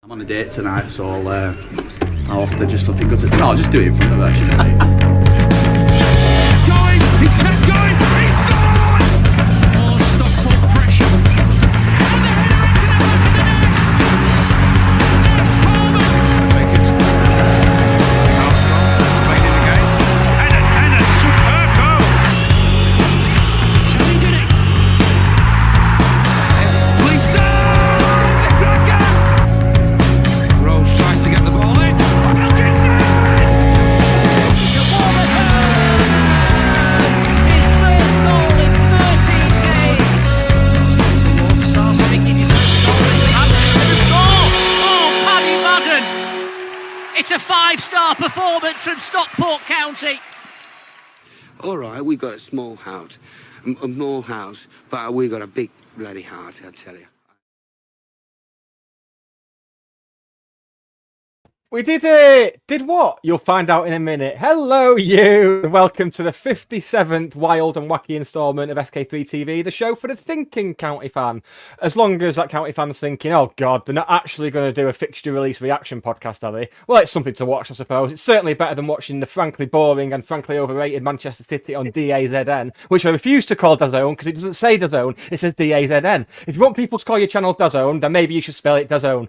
I'm on a date tonight, so I'll have to just look good at. I'll just do it in front of her, shouldn't I? He's kept going. He scored! Oh, Stockport pressure. And the header into the superb goal. Chelsea did it. Rose tries to get the ball in. It's a 5-star performance from Stockport County. All right, we got a small house, but we got a big bloody heart, I tell you. We did it! Did what? You'll find out in a minute. Hello, you! And welcome to the 57th wild and wacky instalment of SK3 TV, the show for the thinking county fan. As long as that county fan's thinking, oh god, they're not actually going to do a fixture release reaction podcast, are they? Well, it's something to watch, I suppose. It's certainly better than watching the frankly boring and frankly overrated Manchester City on DAZN, which I refuse to call DAZN because it doesn't say DAZN, it says DAZN. If you want people to call your channel DAZN, then maybe you should spell it DAZN.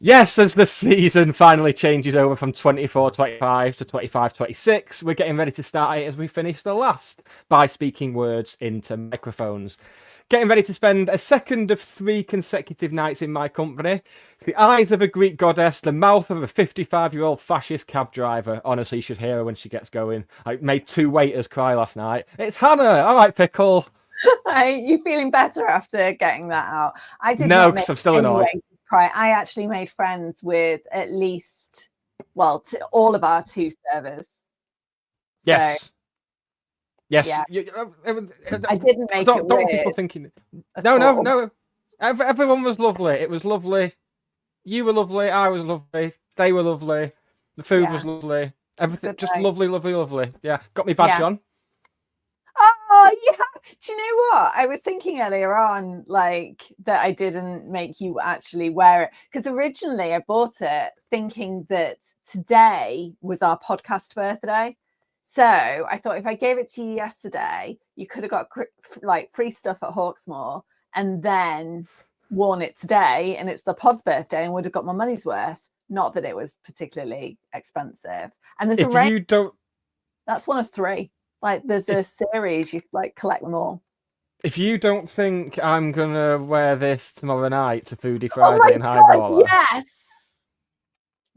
Yes, as the season finally changes over from 24-25 to 25-26, we're getting ready to start it as we finish the last by speaking words into microphones. Getting ready to spend a second of 3 consecutive nights in my company. The eyes of a Greek goddess, the mouth of a 55-year-old fascist cab driver. Honestly, you should hear her when she gets going. I made 2 waiters cry last night. It's Hannah. All right, Pickle. You feeling better after getting that out? I did No, not because make I'm still any annoyed. waiters cry. I actually made friends with at least, well, all of our 2 servers. Yes. So, yes. yeah. I didn't make don't it want weird people thinking. at No. all. Everyone was lovely. It was lovely. You were lovely. I was lovely. They were lovely. The food Yeah. was lovely. Everything Good just night. lovely. Yeah. Got me badge Yeah. on. Oh, yeah. Do you know what? I was thinking earlier on, like, that I didn't make you actually wear it. Because originally I bought it thinking that today was our podcast birthday. So I thought if I gave it to you yesterday, you could have got like free stuff at Hawksmoor and then worn it today. And it's the pod's birthday and would have got my money's worth. Not that it was particularly expensive. And there's If a range. you don't, That's one of 3. Like, there's a series, you like collect them all. if you don't think I'm gonna wear this tomorrow night to Foodie Oh Friday my and God, Highballer. yes.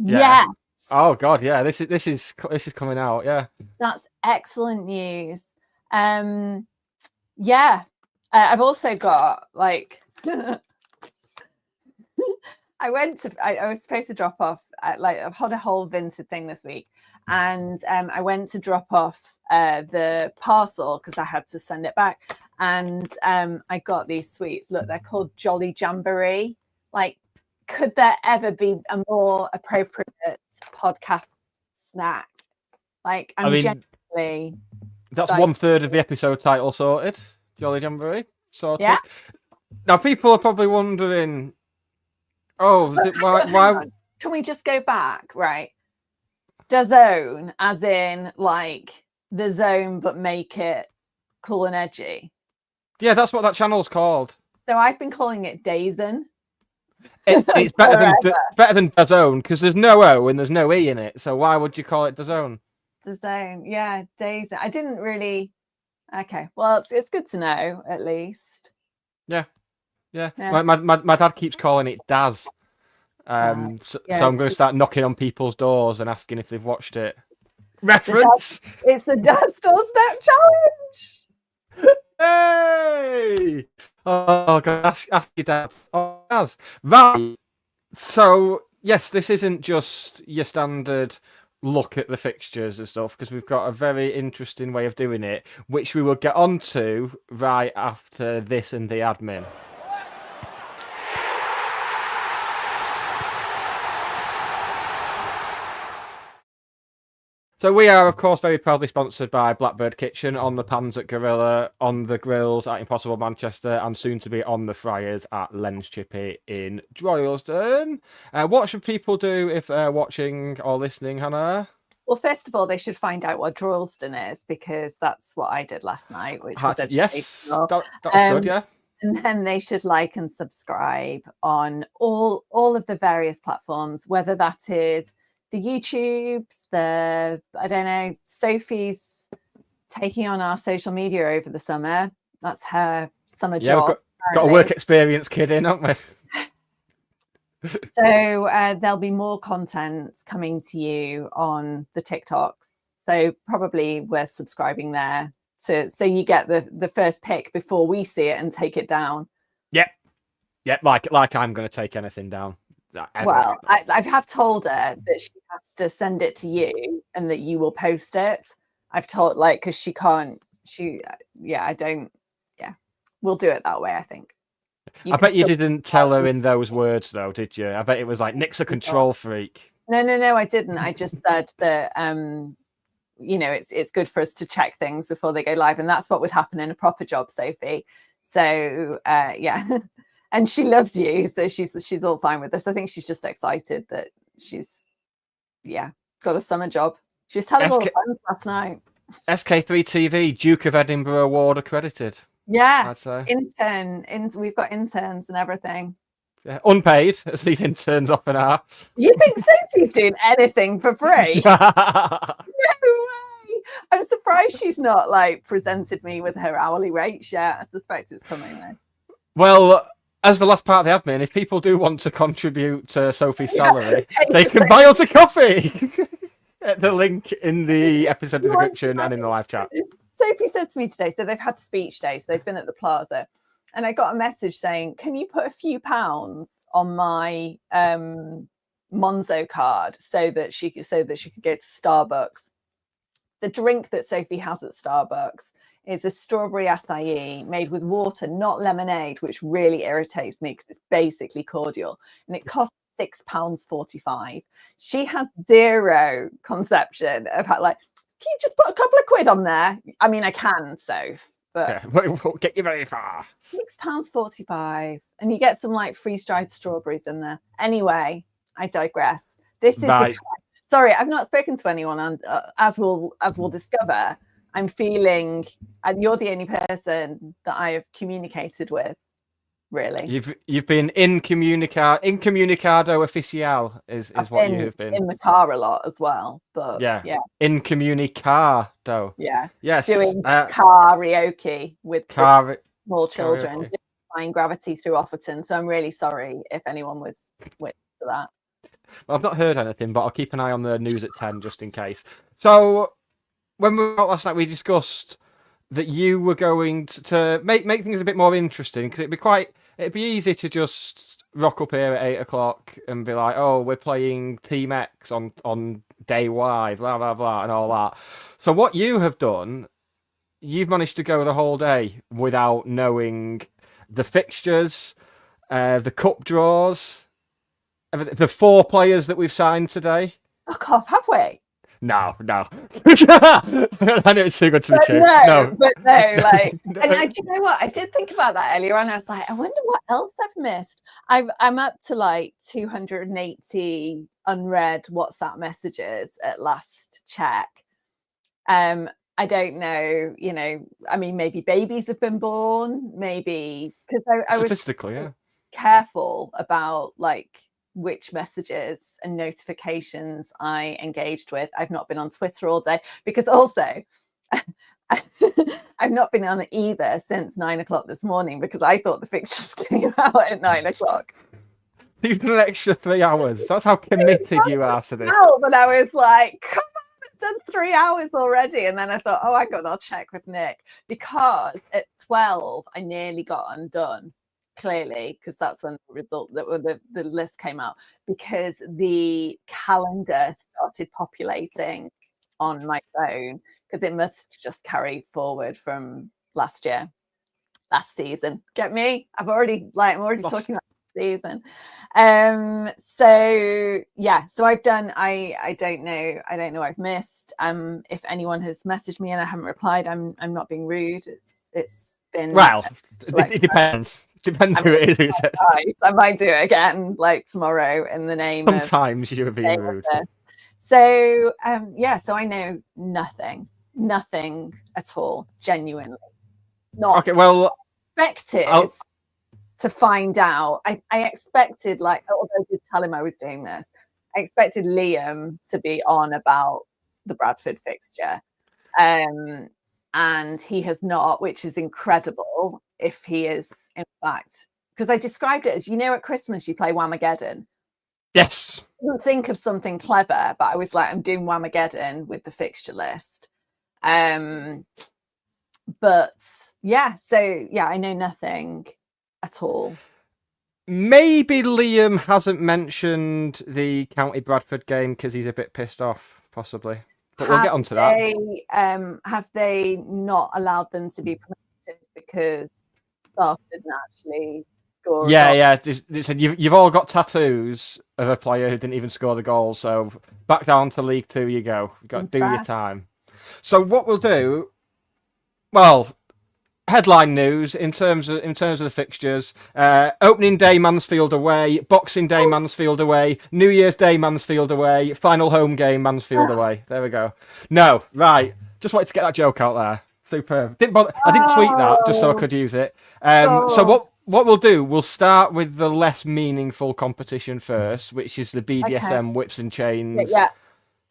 Yeah. Yes. Oh God, yeah. This is coming out. Yeah. That's excellent news. Yeah. I've also got like I was supposed to drop off I've had a whole Vinted thing this week, and I went to drop off the parcel because I had to send it back, and I got these sweets. Look, they're called Jolly Jamboree. Like, could there ever be a more appropriate podcast snack? Like, I mean, genuinely that's like, 1/3 of the episode title sorted. Jolly Jamboree sorted. Yeah. Now people are probably wondering, oh, Hang why? on. Can we just go back, right? DAZN, as in like the zone, but make it cool and edgy. Yeah, that's what that channel's called. So I've been calling it DAZN. It's better than DAZN because there's no O and there's no E in it. So why would you call it DAZN? The zone, yeah, DAZN. I didn't really. Okay, well, it's good to know at least. Yeah. Yeah. My dad keeps calling it Daz. So I'm going to start knocking on people's doors and asking if they've watched it. Reference. It's the Daz Doorstep Challenge. Hey! Oh God, ask your dad. Oh, Daz. Right. So yes, this isn't just your standard look at the fixtures and stuff, because we've got a very interesting way of doing it, which we will get onto right after this and the admin. So we are, of course, very proudly sponsored by Blackbird Kitchen, on the pans at Gorilla, on the grills at Impossible Manchester, and soon to be on the fryers at Len's Chippy in Droylsden. What should people do if they're watching or listening, Hannah? Well, first of all, they should find out what Droylsden is, because that's what I did last night, which was Yes, educational. that was good, yeah. And then they should like and subscribe on all of the various platforms, whether that is the YouTubes, I don't know, Sophie's taking on our social media over the summer. That's her summer job. We've got a work experience kid in, haven't we? So there'll be more content coming to you on the TikToks. So probably worth subscribing there so you get the first pick before we see it and take it down. Yep, like I'm going to take anything down. Well, I have told her that she has to send it to you and that you will post it. I've told, because she can't, we'll do it that way, I think. I bet you didn't tell her in those words, though, did you? I bet it was like, Nick's a control freak. No, I didn't. I just said that, it's good for us to check things before they go live. And that's what would happen in a proper job, Sophie. So, yeah. And she loves you, so she's all fine with this. I think she's just excited that she's got a summer job. She was telling all her friends last night. SK3 TV, Duke of Edinburgh Award accredited. Yeah, I'd say. We've got interns and everything. Yeah, unpaid, as these interns often are. You think Sophie's doing anything for free? No way! I'm surprised she's not presented me with her hourly rates yet. I suspect it's coming though. Well, as the last part of the admin, if people do want to contribute to Sophie's salary, they can buy us a coffee. The link in the episode description and in the live chat. Sophie said to me today, so they've had speech day, so they've been at the plaza, and I got a message saying, can you put a few pounds on my Monzo card so that she could go to Starbucks? The drink that Sophie has at Starbucks is a strawberry acai made with water, not lemonade, which really irritates me because it's basically cordial, and it costs £6.45. She has zero conception of how, can you just put a couple of quid on there? I mean, I can, Soph, but it won't get you very far. £6.45, and you get some freeze-dried strawberries in there. Anyway, I digress. This is right. Sorry, I've not spoken to anyone, and as we'll discover, I'm feeling, and you're the only person that I have communicated with, really. You've been incommunicado oficial is what you have been. In the car a lot as well, but yeah. Incommunicado. Yeah. Yes. Doing karaoke with small children, defying gravity through Offerton. So I'm really sorry if anyone was witness to that. Well, I've not heard anything, but I'll keep an eye on the news at 10 just in case. So when we were out last night, we discussed that you were going to make things a bit more interesting, because it'd be easy to just rock up here at 8 o'clock and be like, oh, we're playing Team X on day Y, blah, blah, blah, and all that. So what you have done, you've managed to go the whole day without knowing the fixtures, the cup draws, the 4 players that we've signed today. Fuck off, have we? No. I know it's too good to be true. No. And do you know what? I did think about that earlier on. I was like, I wonder what else I've missed. I'm up to 280 unread WhatsApp messages at last check. I don't know, I mean, maybe babies have been born, maybe, because I was statistically, careful about which messages and notifications I engaged with. I've not been on Twitter all day, because also I've not been on it either since 9 o'clock this morning, because I thought the fixtures came out at 9 o'clock. You've done an extra 3 hours. That's how committed you are to this. But I was like, come on, I've done 3 hours already. And then I thought, oh my God, I'll check with Nick, because at 12 I nearly got undone. Clearly, because that's when the list came out, because the calendar started populating on my phone, because it must just carry forward from last season. Get me? I'm already talking about season. So yeah, so I've done. I don't know. I've missed. If anyone has messaged me and I haven't replied, I'm not being rude. It's been Well, it depends. Depends who it is who says it. I might do it again, like tomorrow, in the name of. Sometimes you're being rude. So yeah, so I know nothing at all, genuinely. Not Okay, well, expected to find out. I expected, like, although I did tell him I was doing this, I expected Liam to be on about the Bradford fixture. And he has not, which is incredible if he is, in fact, because I described it as, at Christmas you play Whamageddon. yes. I didn't think of something clever, but I was like, I'm doing Whamageddon with the fixture list. But yeah, so yeah, I know nothing at all. Maybe Liam hasn't mentioned the County Bradford game because he's a bit pissed off, possibly. But we'll get onto that. Have they not allowed them to be promoted because staff didn't actually score? Yeah. They said you've all got tattoos of a player who didn't even score the goal, so back down to League Two you go. You've got to do your time. So what we'll do, well, headline news in terms of the fixtures: opening day Mansfield away, Boxing Day Mansfield away, New Year's Day Mansfield away, final home game Mansfield away. There we go. No, right. Just wanted to get that joke out there. Superb. I didn't tweet that just so I could use it. So what we'll do, we'll start with the less meaningful competition first, which is the BDSM whips and chains. Yeah.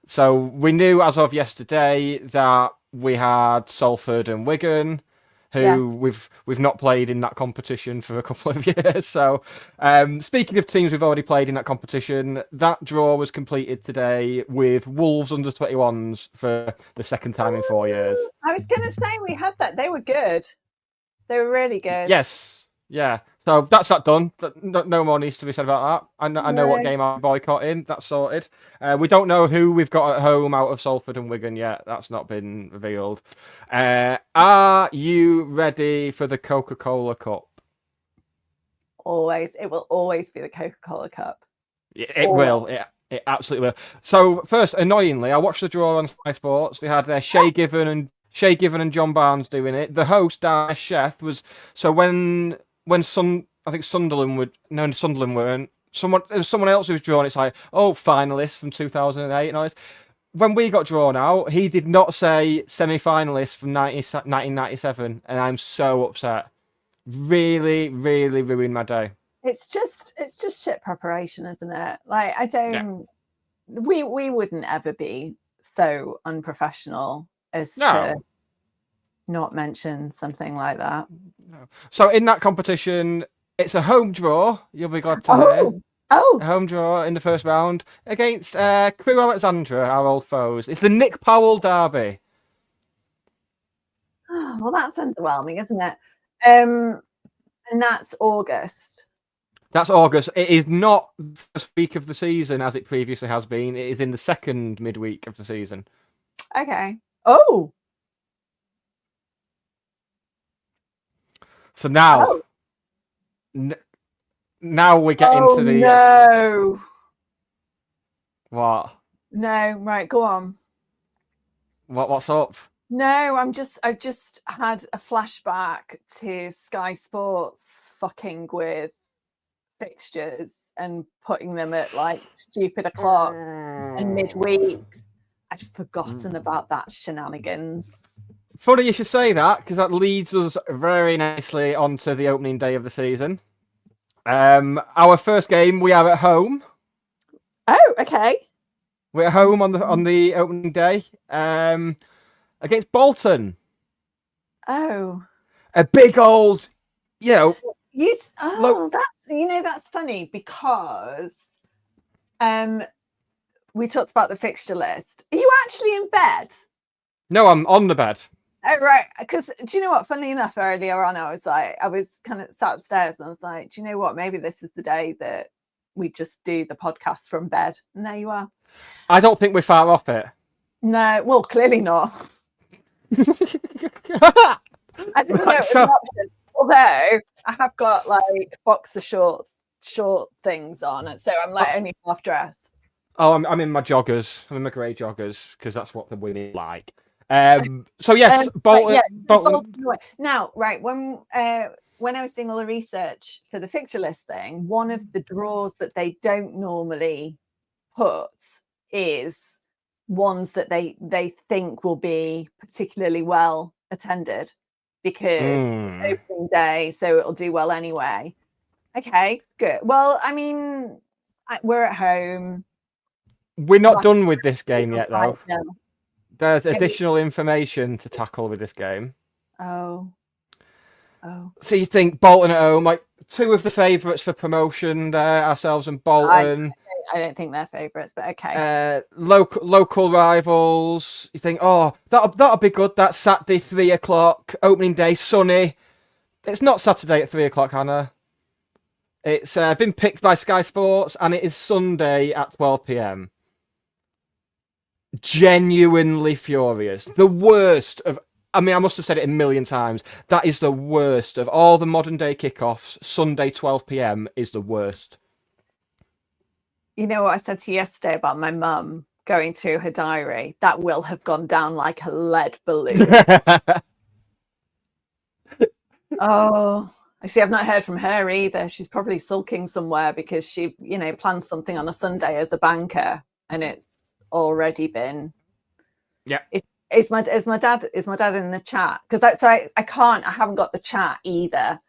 So we knew as of yesterday that we had Salford and Wigan, who we've not played in that competition for a couple of years. So speaking of teams we've already played in that competition, that draw was completed today with Wolves under 21s for the second time in 4 years. I was going to say we had that. They were good. They were really good. Yes. Yeah. So that's that done. No more needs to be said about that. I know what game I'm boycotting. That's sorted. We don't know who we've got at home out of Salford and Wigan yet. That's not been revealed. Are you ready for the Coca-Cola Cup? Always. It will always be the Coca-Cola Cup. It will. It absolutely will. So first, annoyingly, I watched the draw on Sky Sports. They had Shay Given and John Barnes doing it. The host, Dan Sheth, was when I think Sunderland weren't. There was someone else who was drawn. It's like, finalists from 2008 and all this. When we got drawn out, he did not say semi-finalists from 1997, and I'm so upset. Really, really ruined my day. It's just shit preparation, isn't it? Like, I don't. Yeah. We wouldn't ever be so unprofessional as to not mention something like that. No. So in that competition, it's a home draw. You'll be glad to hear. A home draw in the first round against Crewe Alexandra, our old foes. It's the Nick Powell derby. Oh, well, that's underwhelming, isn't it? And that's August. That's August. It is not the first week of the season as it previously has been. It is in the second midweek of the season. Okay. Oh. So now, now we get into the. No. What? No. Right. Go on. What's up? No, I've just had a flashback to Sky Sports fucking with fixtures and putting them at like stupid o'clock and midweeks. I'd forgotten about that shenanigans. Funny you should say that, because that leads us very nicely onto the opening day of the season. Our first game, we are at home. Oh, okay. We're at home on the opening day against Bolton. Oh, a big old, that's that's funny because we talked about the fixture list. Are you actually in bed? No, I'm on the bed. Oh, right. Because do you know what? Funnily enough, earlier on, I was kind of sat upstairs and I was like, do you know what? Maybe this is the day that we just do the podcast from bed. And there you are. I don't think we're far off it. No, well, clearly not. I didn't know it was an option. Although I have got like boxer shorts short things on, so I'm like only half dressed. Oh, I'm in my joggers. I'm in my grey joggers because that's what the women like. So yes, Bolton. Bolton. Now, right, when I was doing all the research for the fixture list thing, one of the draws that they don't normally put is ones that they think will be particularly well attended because opening day, so it'll do well anyway. Okay, good. Well, I mean, we're at home. We're not done with this game yet, though. No. There's additional information to tackle with this game. Oh. So you think Bolton at home, like two of the favourites for promotion there, ourselves and Bolton. I don't think they're favourites, but okay. Local rivals. You think, oh, that'll be good. That's Saturday, 3:00, opening day, sunny. It's not Saturday at 3:00, Hannah. It's been picked by Sky Sports, and it is Sunday at 12 p.m. Genuinely furious. The worst of. I mean, I must have said it a million times. That is the worst of all the modern day kickoffs. Sunday 12 p.m. is the worst. You know what I said to you yesterday about my mum going through her diary? That will have gone down like a lead balloon. Oh, I see. I've not heard from her either. She's probably sulking somewhere because she, plans something on a Sunday as a banker, and it's already been. Yeah. Is my dad in the chat? Because I haven't got the chat either.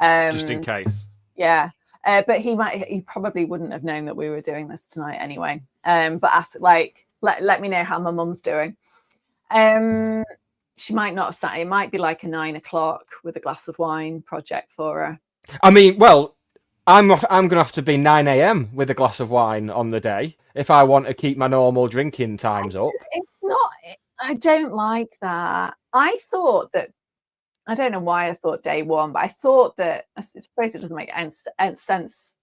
Just in case. Yeah. But he probably wouldn't have known that we were doing this tonight anyway. But ask, let me know how my mum's doing. She might not have sat. It might be like a 9:00 with a glass of wine project for her. I mean, well, I'm gonna have to be 9 a.m. with a glass of wine on the day if I want to keep my normal drinking times up. It's not. I don't like that. I thought that. I don't know why I thought day one, but I thought that, I suppose it doesn't make sense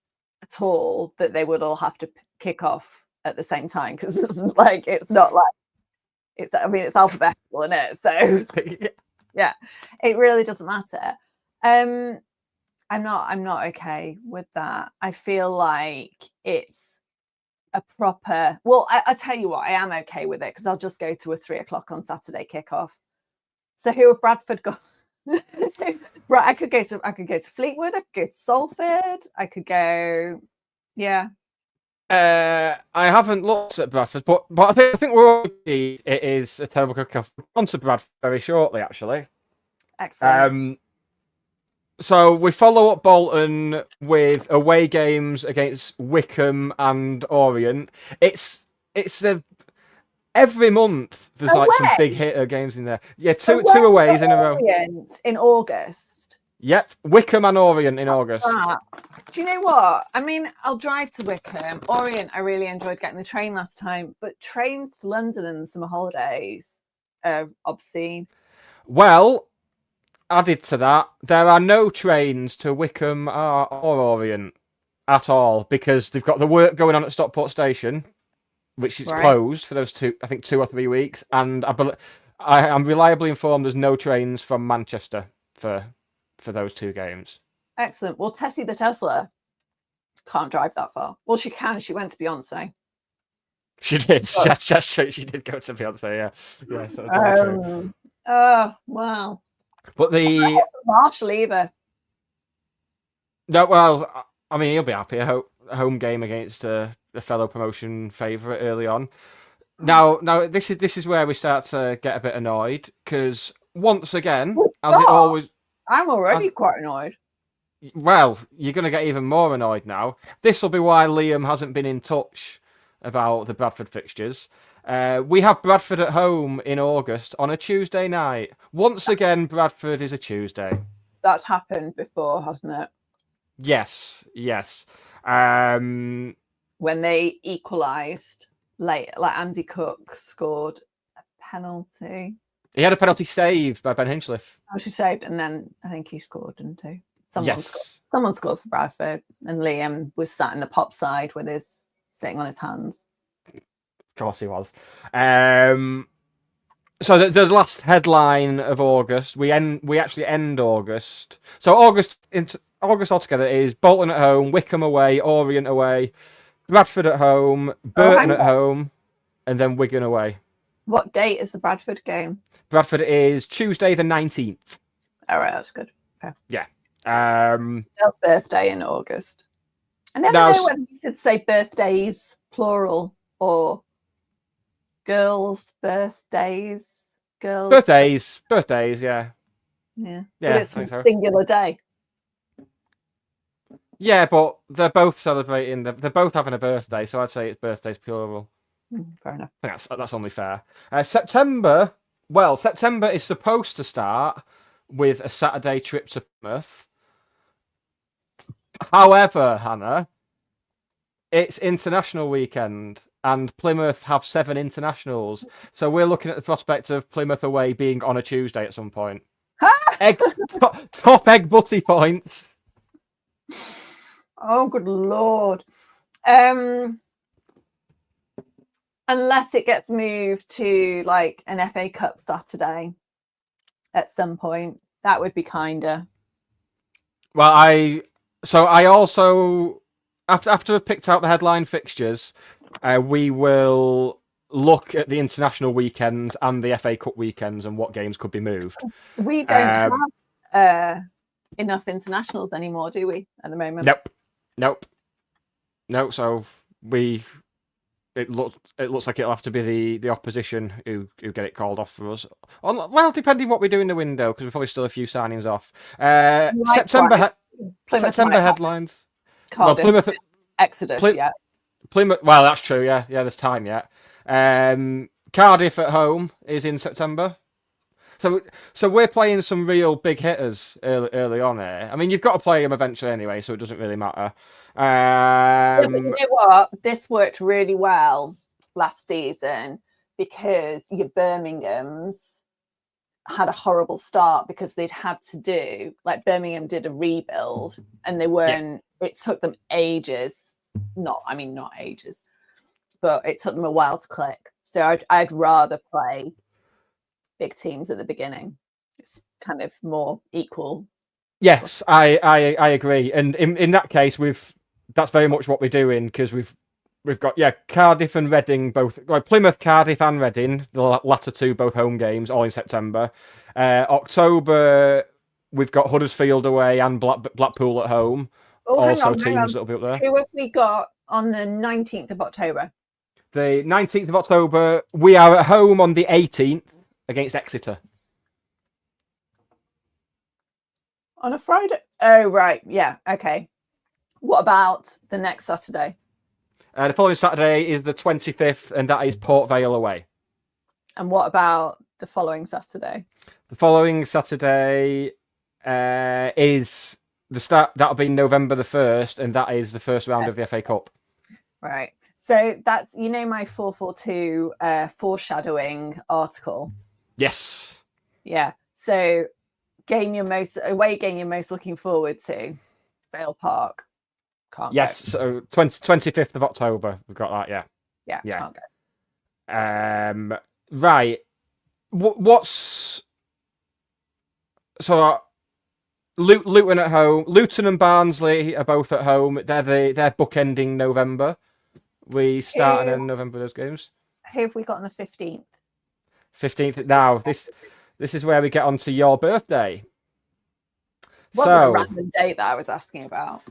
at all that they would all have to kick off at the same time, because it's not like it's alphabetical, isn't it? So yeah, it really doesn't matter. I'm not okay with that. I feel like it's a proper, well, I tell you what, I am okay with it because I'll just go to a 3:00 on Saturday kickoff. So who have Bradford got? Right, I could go to Fleetwood, I could go to Salford, I could go, yeah. I haven't looked at Bradford, but I think we're already, it is a terrible kickoff. On to Bradford very shortly, actually. Excellent. So we follow up Bolton with away games against Wickham and Orient. It's every month there's like some big hitter games in there. Yeah, two aways in a row. In August. Yep, Wickham and Orient in August. Do you know what? I mean, I'll drive to Wickham. Orient, I really enjoyed getting the train last time, but trains to London in the summer holidays are obscene. Well, added to that, there are no trains to Wickham or Orient at all because they've got the work going on at Stockport Station, which is closed for those 2 or 3 weeks, and I am reliably informed there's no trains from Manchester for those 2 games. Excellent. Well, Tessie the Tesla can't drive that far. Well, she can. She went to Beyonce. She did. That's true. She did go to Beyonce. Yeah. So true. Oh wow. But the Marshall either. No, well, I mean, he'll be happy. A home game against the fellow promotion favourite early on. Now, this is where we start to get a bit annoyed because once again, as it always, I'm already quite annoyed. Well, you're going to get even more annoyed now. This will be why Liam hasn't been in touch about the Bradford fixtures. We have Bradford at home in August on a Tuesday night. Once again, Bradford is a Tuesday. That's happened before, hasn't it? Yes. When they equalised late, like Andy Cook scored a penalty. He had a penalty saved by Ben Hinchliffe. Oh, she saved, and then I think he scored, didn't he? Yes. Someone scored for Bradford, and Liam was sat in the pop side with his sitting on his hands. Of course he was. So the last headline of August, we actually end August. So August August altogether is Bolton at home, Wickham away, Orient away, Bradford at home, Burton at home, and then Wigan away. What date is the Bradford game? Bradford is Tuesday the 19th. All right, that's good. Okay. Yeah. Girl's birthday in August. I never know whether you should say birthdays, plural, or girls' birthdays. Girls' Birthdays, yeah. Yeah. Yeah, But it's I think so. a singular day. Yeah, but they're both celebrating. They're both having a birthday, so I'd say it's birthdays plural. Fair enough. I think that's only fair. September. Well, September is supposed to start with a Saturday trip to Plymouth. However, Hannah, it's international weekend, and Plymouth have 7 internationals, so we're looking at the prospect of Plymouth away being on a Tuesday at some point. Top egg butty points. Oh, good Lord. Unless it gets moved to like an FA Cup Saturday at some point, that would be kinder. Well, I also after I've picked out the headline fixtures, we will look at the international weekends and the FA Cup weekends and what games could be moved. We don't have enough internationals anymore, do we, at the moment? Nope. So it looks like it'll have to be the opposition who get it called off for us. Well, depending what we do in the window, because we're probably still a few signings off. September headlines. Cardiff, Plymouth, Exodus, yeah. Plymouth. Well, that's true. Yeah. There's time yet. Cardiff at home is in September. So we're playing some real big hitters early on here. I mean, you've got to play them eventually anyway, so it doesn't really matter. Yeah, but you know what? This worked really well last season because your Birmingham's had a horrible start because they'd had to do, like Birmingham did a rebuild and they weren't, it took them ages. Not ages, but it took them a while to click. So I'd rather play big teams at the beginning. It's kind of more equal. Yes, I agree. And in that case, that's very much what we're doing because we've got Cardiff and Reading both, like Plymouth, Cardiff and Reading, the latter two both home games, all in September. October we've got Huddersfield away and Blackpool at home. Oh, also hang teams on. that'll be up there. Who have we got on the 19th of October? The 19th of October, we are at home on the 18th against Exeter. On a Friday? Oh, right. Yeah. Okay. What about the next Saturday? The following Saturday is the 25th, and that is Port Vale away. And what about the following Saturday? The following Saturday is the start. That'll be November the 1st, and that is the first round of the FA Cup. Right. So that's, my 442 foreshadowing article. Yes. Yeah. So away game you're most looking forward to, Vale Park. Can't yes. go. So 25th of October, we've got that. Yeah. Can't go. Right. What's so? Luton at home. Luton and Barnsley are both at home. They're bookending November. We start in November those games. Who have we got on the 15th? 15th. Now this is where we get onto your birthday. Wasn't a random date that I was asking about.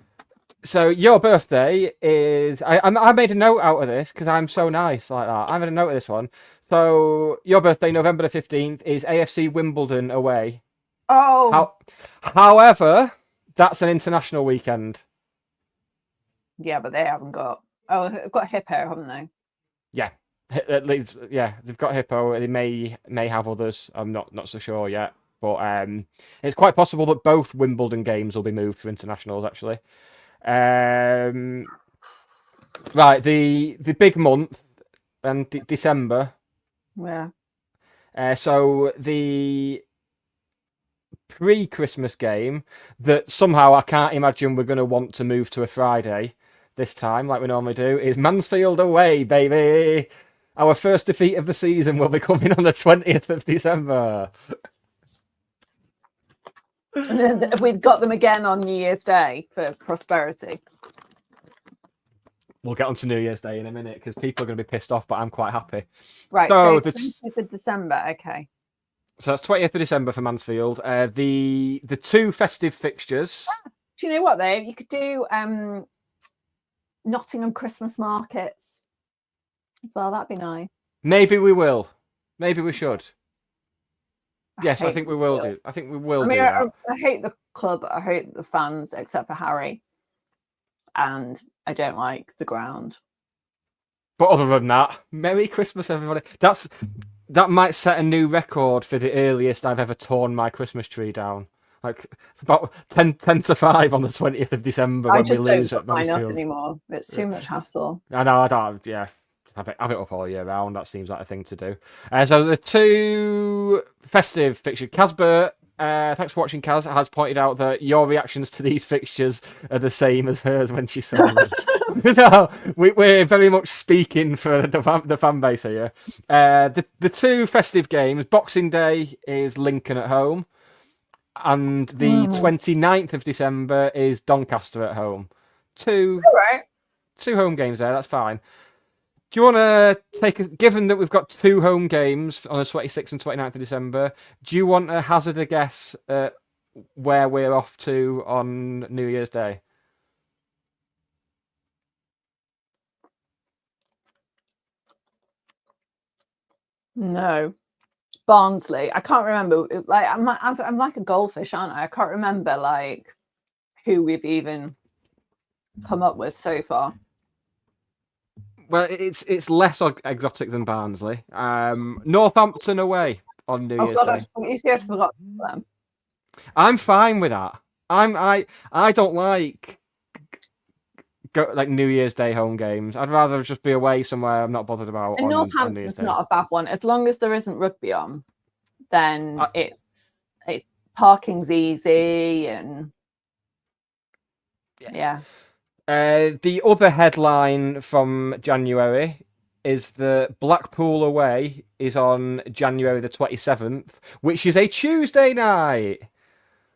So your birthday is I made a note out of this because I'm so nice like that. I made a note of this one. So your birthday, November the 15th, is AFC Wimbledon away. Oh. However, that's an international weekend. Yeah, but they haven't got. Oh, they've got Hippo, haven't they? Yeah, at least they've got Hippo. They may have others. I'm not so sure yet, but it's quite possible that both Wimbledon games will be moved for internationals. Actually, right, the big month and December. Yeah. So the pre-Christmas game that somehow I can't imagine we're going to want to move to a Friday this time, like we normally do, is Mansfield away, baby. Our first defeat of the season will be coming on the 20th of December. And then we've got them again on New Year's Day for prosperity. We'll get on to New Year's Day in a minute because people are going to be pissed off, but I'm quite happy. Right, So so 20th of December, okay. So that's 20th of December for Mansfield. The two festive fixtures. Do you know what, though? You could do Nottingham Christmas markets as well. That'd be nice. Maybe we will. Maybe we should. Yes, I hate think we this will club. do. I think we will I mean, do that. I hate the club. I hate the fans, except for Harry. And I don't like the ground. But other than that, Merry Christmas, everybody. That might set a new record for the earliest I've ever torn my Christmas tree down. Like about 10 to 5 on the 20th of December when we lose at mine up Mansfield. anymore. It's too much hassle. I know, I don't. Yeah, have it up all year round. That seems like a thing to do. So the two festive fixtures. Casbert, thanks for watching. Kaz has pointed out that your reactions to these fixtures are the same as hers when she saw them. No, we're very much speaking for the fan base here. The two festive games. Boxing Day is Lincoln at home, and the 29th of December is Doncaster at home. Two home games there. That's fine. Do you want to given that we've got two home games on the 26th and 29th of December, do you want to hazard a guess at where we're off to on New Year's Day? No. Barnsley. I can't remember. Like I'm like a goldfish, aren't I? I can't remember like who we've even come up with so far. Well, it's less exotic than Barnsley. Northampton away on New Year's Day. You scared to forgot them. I'm fine with that. I don't like New Year's Day home games. I'd rather just be away somewhere I'm not bothered about. And Northampton's not a bad one. As long as there isn't rugby on, then it's parking's easy and yeah. The other headline from January is that Blackpool away is on January the 27th, which is a Tuesday night.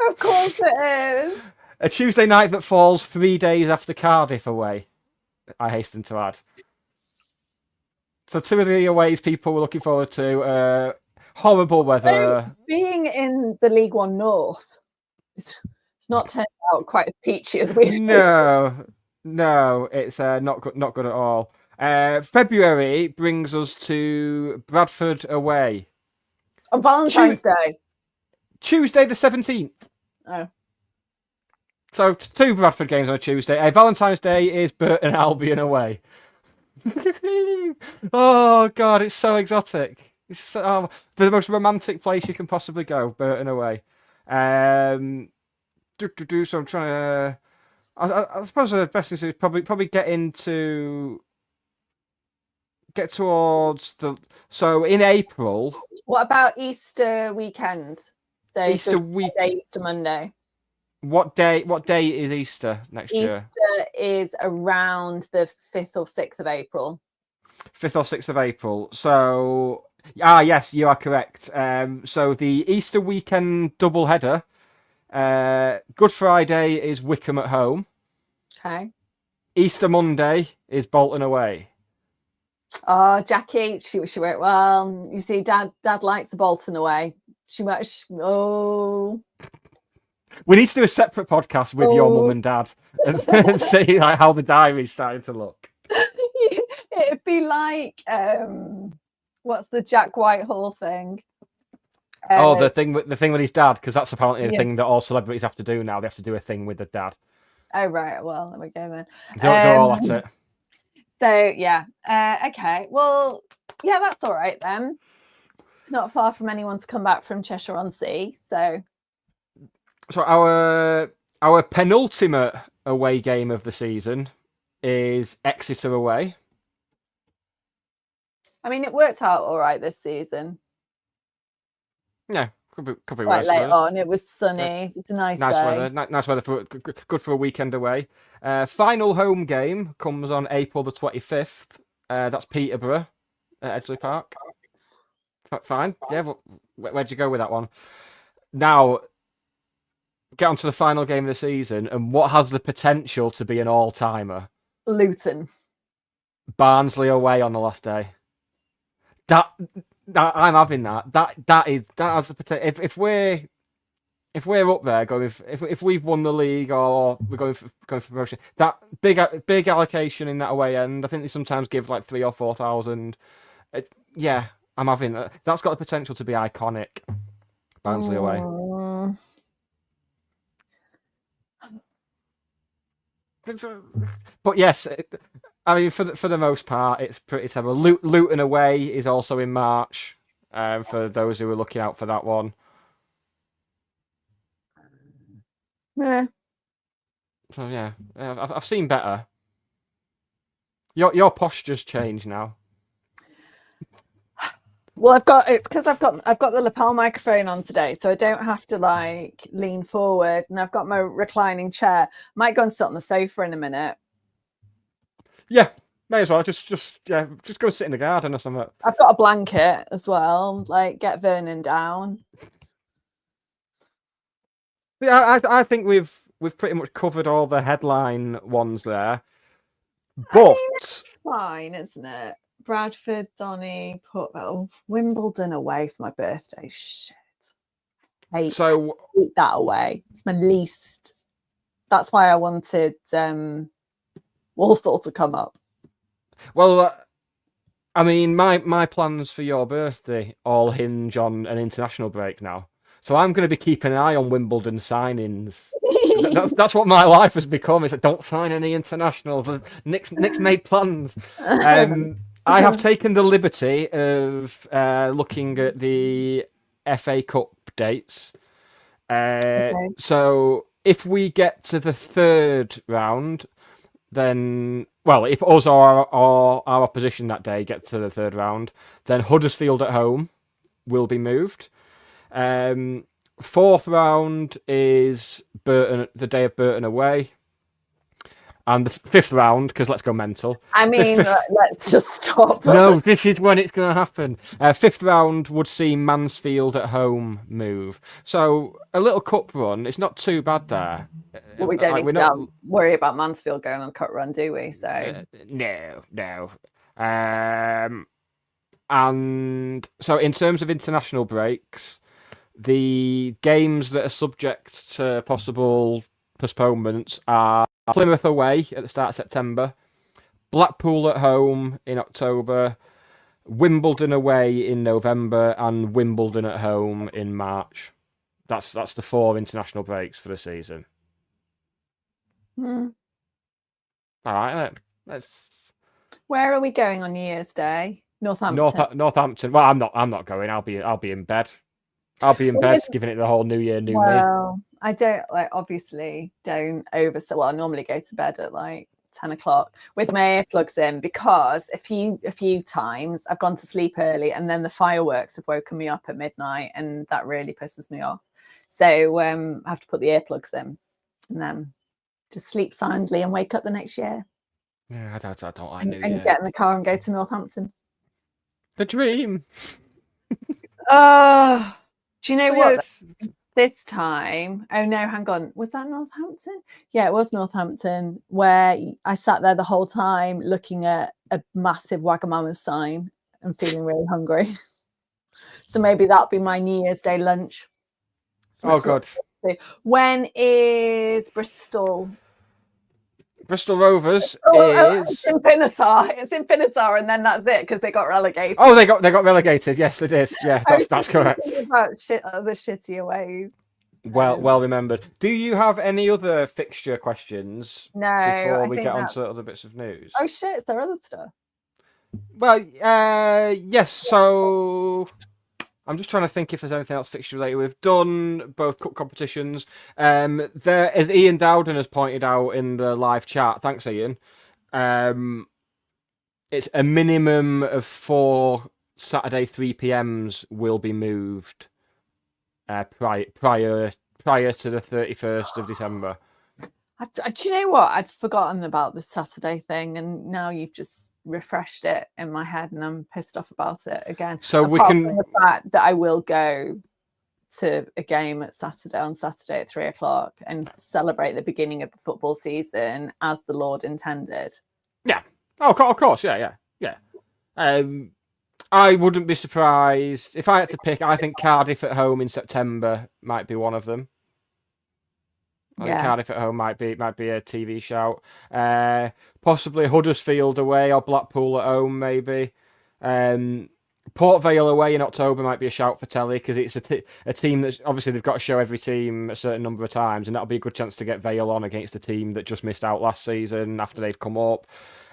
Of course it is. A Tuesday night that falls 3 days after Cardiff away, I hasten to add. So two of the aways people were looking forward to. Horrible weather. So being in the League One North, it's not turned out quite as peachy as we No, it's not good at all. February brings us to Bradford away. On Valentine's Day. Tuesday the 17th. Oh. So two Bradford games on a Tuesday. Valentine's Day is Burton Albion away. Oh God, it's so exotic. It's the most romantic place you can possibly go. Burton away. So I'm trying to. I suppose the best thing to do is probably get towards the. So in April. What about Easter weekend? So Easter Monday. What day is Easter next year? Easter is around the 5th or 6th of April. 5th or 6th of April. So yes, you are correct. So the Easter weekend double header. Good Friday is Wickham at home. Okay. Easter Monday is Bolton away. Oh, Jackie, she went well. You see, Dad likes the Bolton away. We need to do a separate podcast with your mum and dad and see how the diary's starting to look. It'd be like what's the Jack Whitehall thing? The thing with his dad, because that's apparently the thing that all celebrities have to do now. They have to do a thing with the dad. Oh right, well there we go then. They're all at it. So yeah, okay. Well, yeah, that's all right then. It's not far from anyone to come back from Cheshire-on-Sea, so. So our penultimate away game of the season is Exeter away. I mean, it worked out all right this season. Yeah, could be quite worse. Late on, it was sunny. Yeah. It was a nice day. Weather. Nice weather good for a weekend away. Final home game comes on April the 25th. That's Peterborough at Edgeley Park. Fine. Yeah. Where'd you go with that one? Now, get on to the final game of the season and what has the potential to be an all-timer. Luton. Barnsley away on the last day. That I'm having that. That has the potential. If we're up there, going if we've won the league or we're going for promotion, that big allocation in that away end. I think they sometimes give like 3,000 or 4,000. Yeah, I'm having that. That's got the potential to be iconic. Barnsley away. But yes, I mean for the most part, it's pretty terrible. Luton away is also in March. For those who are looking out for that one. Yeah. So yeah, I've seen better. Your posture's changed now. Well, it's because I've got the lapel microphone on today, so I don't have to like lean forward, and I've got my reclining chair. Might go and sit on the sofa in a minute. Yeah, may as well. Just go sit in the garden or something. I've got a blanket as well. Like, get Vernon down. Yeah, I think we've pretty much covered all the headline ones there. But I mean, it's fine, isn't it? Bradford, Donny, Wimbledon away for my birthday. Shit. I hate that away. It's my least. That's why I wanted Walsall to come up. Well, I mean, my plans for your birthday all hinge on an international break now. So I'm going to be keeping an eye on Wimbledon signings. That's what my life has become. Is like, don't sign any internationals. Nick's made plans. I have taken the liberty of looking at the FA Cup dates. Okay. So if we get to the third round, then if us or our opposition that day get to the third round, then Huddersfield at home will be moved. Fourth round is Burton, the day of Burton away. And the fifth round, because let's go mental. I mean, let's just stop. No, this is when it's going to happen. Fifth round would see Mansfield at home move. So a little cup run, it's not too bad there. Well, we don't need to worry about Mansfield going on a cup run, do we? So no. And so in terms of international breaks, the games that are subject to possible postponements are Plymouth away at the start of September, Blackpool at home in October, Wimbledon away in November, and Wimbledon at home in March. That's the 4 international breaks for the season. All right, let's. Where are we going on New Year's Day? Northampton. Northampton. Well, I'm not going. I'll be in bed. I'll be in bed, giving it the whole New Year, me. I don't obviously don't I normally go to bed at like 10 o'clock with my earplugs in, because a few times I've gone to sleep early and then the fireworks have woken me up at midnight, and that really pisses me off. So I have to put the earplugs in and then just sleep soundly and wake up the next year. Yeah, I don't like New Year. And get in the car and go to Northampton. The dream. Do you know what? This time, oh no, hang on. Was that Northampton? Yeah, it was Northampton, where I sat there the whole time looking at a massive Wagamama's sign and feeling really hungry. So maybe that'll be my New Year's Day lunch. Oh, God. When is Bristol? Bristol Rovers is it's Infinitar. It's Infinitar, and then that's it, because they got relegated. Oh, they got relegated. Yes, they did. Yeah, that's correct. About the shitty aways. Well remembered. Do you have any other fixture questions? No. Before we get on to other bits of news. Oh shit! Is there other stuff? Well, yes. So I'm just trying to think if there's anything else fixture related. We've done both cup competitions. There, as Ian Dowden has pointed out in the live chat, thanks Ian, it's a minimum of 4 Saturday 3 p.m.s will be moved prior to the 31st of December. Do you know what? I'd forgotten about the Saturday thing, and now you've just refreshed it in my head, and I'm pissed off about it again. So Apart from the fact that I will go to a game on Saturday at 3:00 and celebrate the beginning of the football season as the Lord intended. Yeah. Oh, of course. Yeah. I wouldn't be surprised if I had to pick. I think Cardiff at home in September might be one of them. I think Cardiff at home might be a TV shout. Possibly Huddersfield away or Blackpool at home, maybe. Port Vale away in October might be a shout for telly because it's a team that's obviously they've got to show every team a certain number of times, and that'll be a good chance to get Vale on against a team that just missed out last season after they've come up.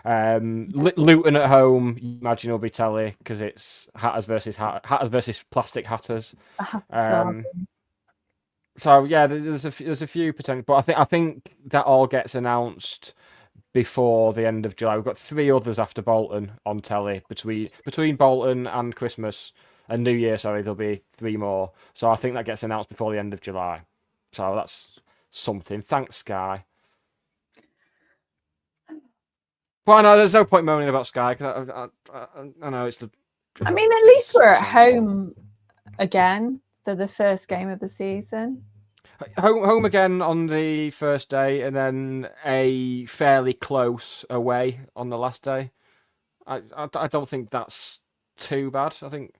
Luton at home, you imagine will be telly because it's Hatters versus Plastic Hatters. So yeah, there's a few potential, but I think that all gets announced before the end of July. We've got 3 others after Bolton on telly between Bolton and Christmas and New Year. Sorry, there'll be 3 more. So I think that gets announced before the end of July. So that's something. Thanks, Sky. But I know there's no point moaning about Sky because I know it's the. I mean, at least we're at home again for the first game of the season. Home again on the first day, and then a fairly close away on the last day. I don't think that's too bad. I think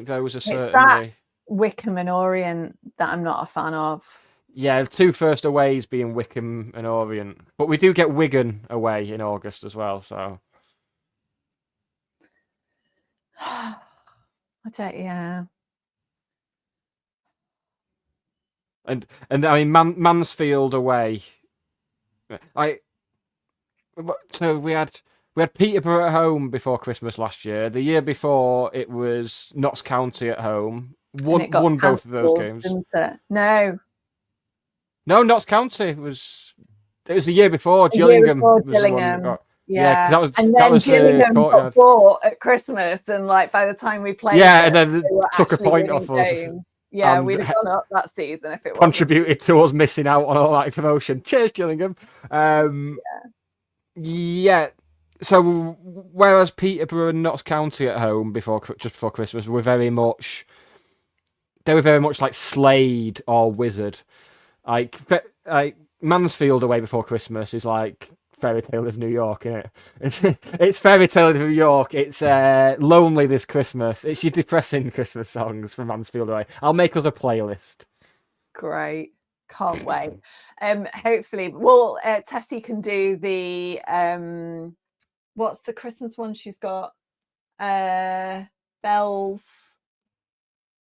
those are certainly. It's that Wickham and Orient that I'm not a fan of. Yeah, 2 first aways being Wickham and Orient, but we do get Wigan away in August as well. So. I don't. Yeah. And I mean Mansfield away. So we had Peterborough at home before Christmas last year. The year before it was Notts County at home. Won both of those games. No, Notts County was. It was the year before. Gillingham was Gillingham. The one Yeah, that was, and that then was Gillingham got bought at Christmas, and like by the time we played, and then took a point off us. Yeah, we'd have gone up that season if it contributed to us missing out on all that promotion. Cheers, Gillingham. Yeah. So whereas Peterborough and Notts County at home just before Christmas were very much like Slade or Wizard. Like Mansfield away before Christmas is like Fairy Tale of New York, isn't it? It's Fairy Tale of New York. It's Lonely This Christmas. It's your depressing Christmas songs from Mansfield away. I'll make us a playlist. Great. Can't wait. Hopefully, well, Tessie can do the what's the Christmas one she's got? Bells.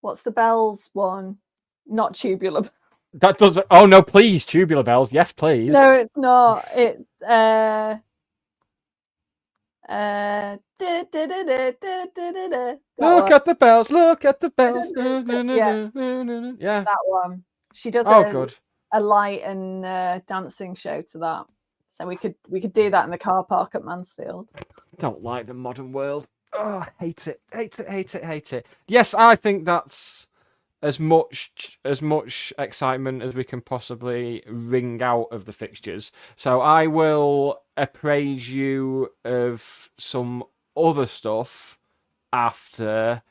What's the bells one? Not Tubular. That does. Oh no! Please, Tubular Bells. Yes, please. No, it's not. It's Look at the bells. Look at the bells. Yeah, that one. She does. Good. A light and dancing show to that. So we could do that in the car park at Mansfield. Don't like the modern world. Oh, hate it. Yes, I think that's as much excitement as we can possibly wring out of the fixtures. So I will appraise you of some other stuff after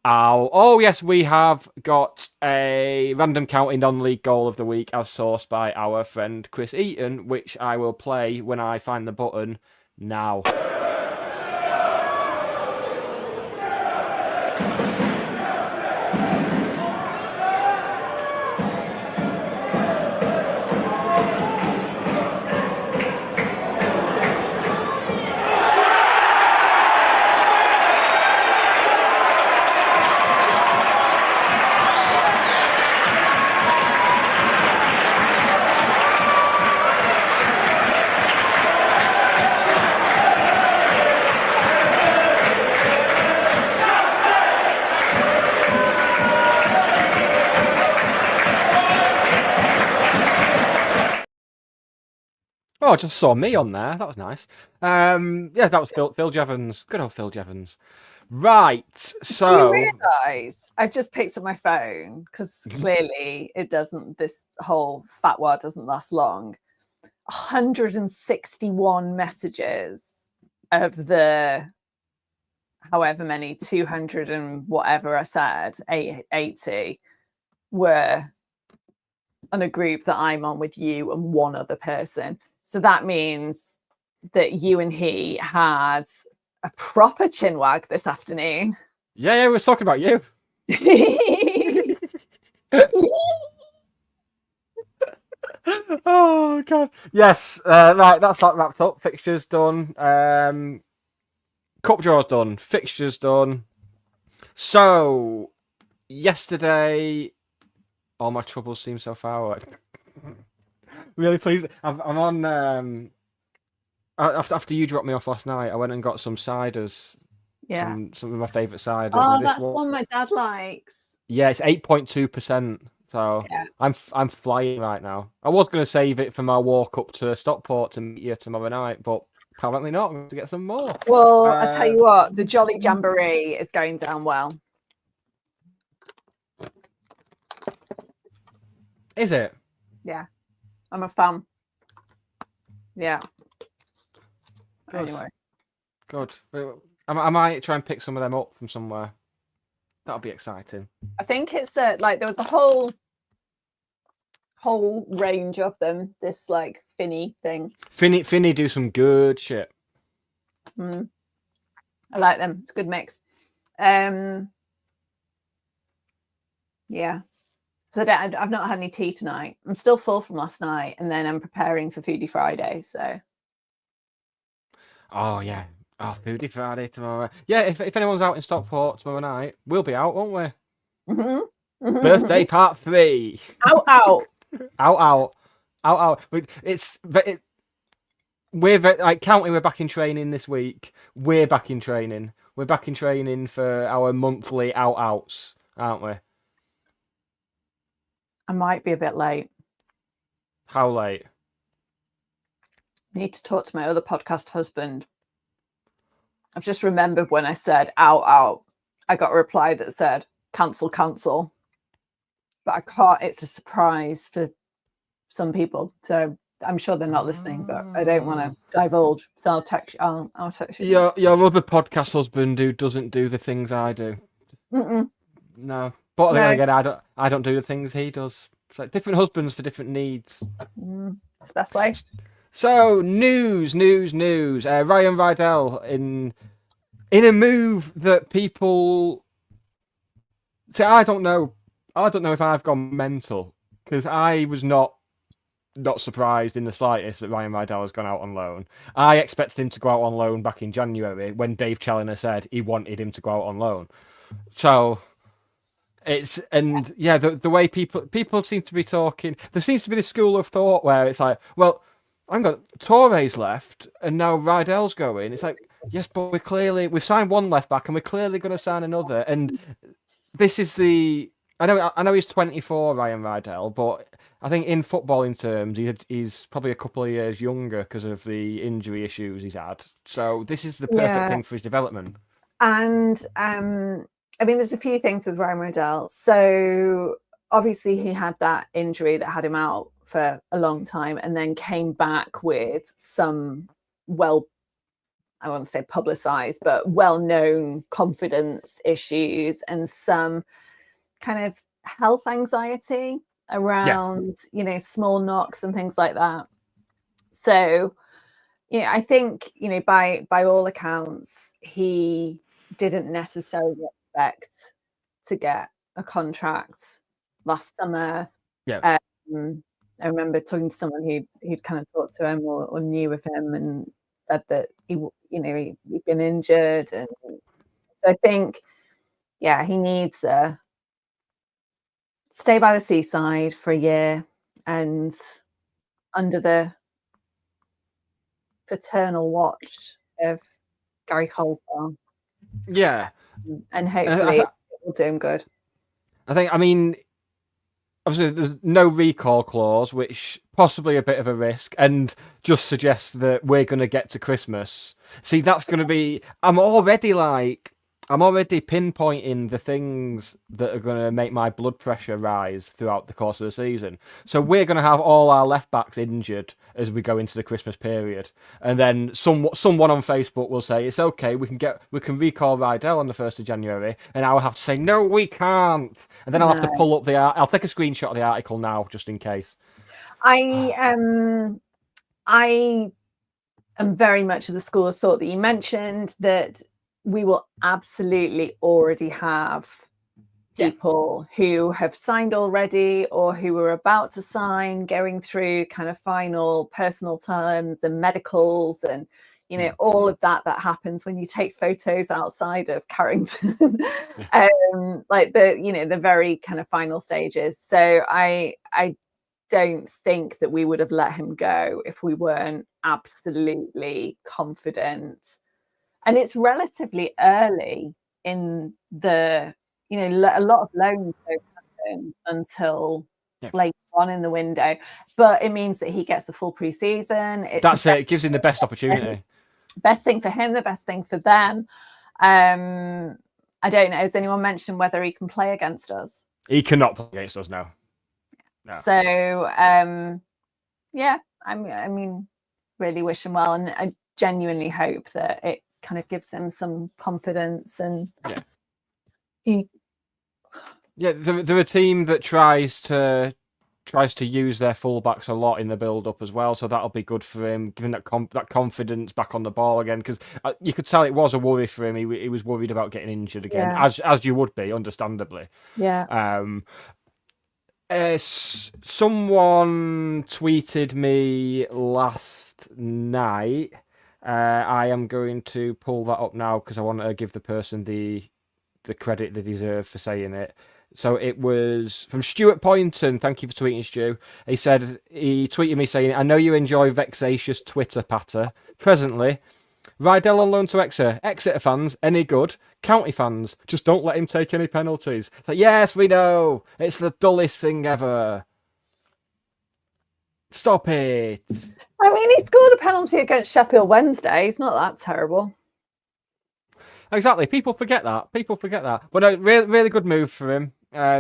oh yes, we have got a random county non-league goal of the week as sourced by our friend Chris Eaton, which I will play when I find the button now. Oh, I just saw me on there. That was nice. Yeah, that was Phil Jevons. Good old Phil Jevons. Right, so... Do you realise I've just picked up my phone because clearly it doesn't, this whole fatwa doesn't last long. 161 messages of the however many, 200 and whatever I said, 80 were on a group that I'm on with you and one other person. So that means that you and he had a proper chinwag this afternoon. Yeah, we were talking about you. Oh god. Yes. Right. That's that wrapped up. Fixtures done. Cup draw's done. Fixtures done. So yesterday, all my troubles seem so far away. Really pleased. I'm on. After you dropped me off last night, I went and got some ciders. Yeah. Some of my favourite ciders. Oh, and this that's one my dad likes. Yeah, it's 8.2%. So Yeah. I'm flying right now. I was going to save it for my walk up to Stockport to meet you tomorrow night, but apparently not. I'm going to get some more. Well, I tell you what, the Jolly Jamboree is going down well. Is it? Yeah, I'm a fan. Yeah. Good. Anyway, Good. I might try and pick some of them up from somewhere. That'll be exciting. I think it's like there was a whole range of them. This like Finny thing. Finny do some good shit. I like them. It's a good mix. Yeah. So I've not had any tea tonight. I'm still full from last night, and then I'm preparing for Foodie Friday. So. Oh yeah. Oh, Foodie Friday tomorrow. Yeah, if anyone's out in Stockport tomorrow night, we'll be out, won't we? Mm-hmm. Birthday part 3. Out. Out. We're like county. We're back in training this week. We're back in training. We're back in training for our monthly outs, aren't we? I might be a bit late. How late? I need to talk to my other podcast husband. I've just remembered when I said out, I got a reply that said cancel. But I can't, it's a surprise for some people. So I'm sure they're not listening, but I don't want to divulge. So I'll text you. I'll text you. Your other podcast husband who doesn't do the things I do. Mm-mm. No. But then No. again, I don't do the things he does. It's like different husbands for different needs. That's the best way. So news. Ryan Rydell in a move that people say. I don't know if I've gone mental because I was not surprised in the slightest that Ryan Rydell has gone out on loan. I expected him to go out on loan back in January when Dave Challoner said he wanted him to go out on loan. So. The way people seem to be talking, there seems to be this school of thought where it's like, well, hang on, Torre's left and now Rydell's going. It's like, yes, but we've signed one left back and we're clearly going to sign another. And this is I know he's 24, Ryan Rydell, but I think in footballing terms, he's probably a couple of years younger because of the injury issues he's had. So this is the perfect thing for his development. And I mean, there's a few things with Ryan Rydell. So obviously he had that injury that had him out for a long time and then came back with some I won't say publicized, but well-known confidence issues and some kind of health anxiety around, small knocks and things like that. So, I think, by all accounts, he didn't necessarily expect to get a contract last summer. Yeah. I remember talking to someone who'd kind of talked to him or knew of him and said that he'd been injured, and so I think, he needs to stay by the seaside for a year and under the paternal watch of Gary Colbert. Yeah. And hopefully it will do him good. I mean, obviously there's no recall clause, which possibly a bit of a risk, and just suggests that we're going to get to Christmas. See, that's going to be... I'm already like... I'm already pinpointing the things that are going to make my blood pressure rise throughout the course of the season. So we're going to have all our left backs injured as we go into the Christmas period, and then someone on Facebook will say it's okay, we can recall Rydell on the 1st of January, and I'll have to say no, we can't, and then I'll have to No. pull up I'll take a screenshot of the article now just in case. I am very much of the school of thought that you mentioned, that we will absolutely already have people who have signed already or who are about to sign, going through kind of final personal terms and medicals and all of that happens when you take photos outside of Carrington. Like the very kind of final stages. So I don't think that we would have let him go if we weren't absolutely confident. And it's relatively early in the, a lot of loans don't happen until later on in the window, but it means that he gets a full pre-season. That's it. It gives him the best opportunity. Best thing for him, the best thing for them. I don't know. Has anyone mentioned whether he can play against us? He cannot play against us now. No. So, yeah, I mean, really wish him well, and I genuinely hope that it kind of gives him some confidence. And they're a team that tries to use their fullbacks a lot in the build-up as well, so that'll be good for him, giving that confidence back on the ball again, because you could tell it was a worry for him. He was worried about getting injured again, as you would be, understandably. Yeah. Someone tweeted me last night. I am going to pull that up now because I want to give the person the credit they deserve for saying it. So it was from Stuart Poynton. Thank you for tweeting, Stu. He tweeted me saying, "I know you enjoy vexatious Twitter patter. Presently, Rydell on loan to Exeter. Exeter fans, any good? County fans, just don't let him take any penalties." It's like, yes, we know. It's the dullest thing ever. Stop it. I mean, he scored a penalty against Sheffield Wednesday. It's not that terrible. Exactly. People forget that. But no, really good move for him. I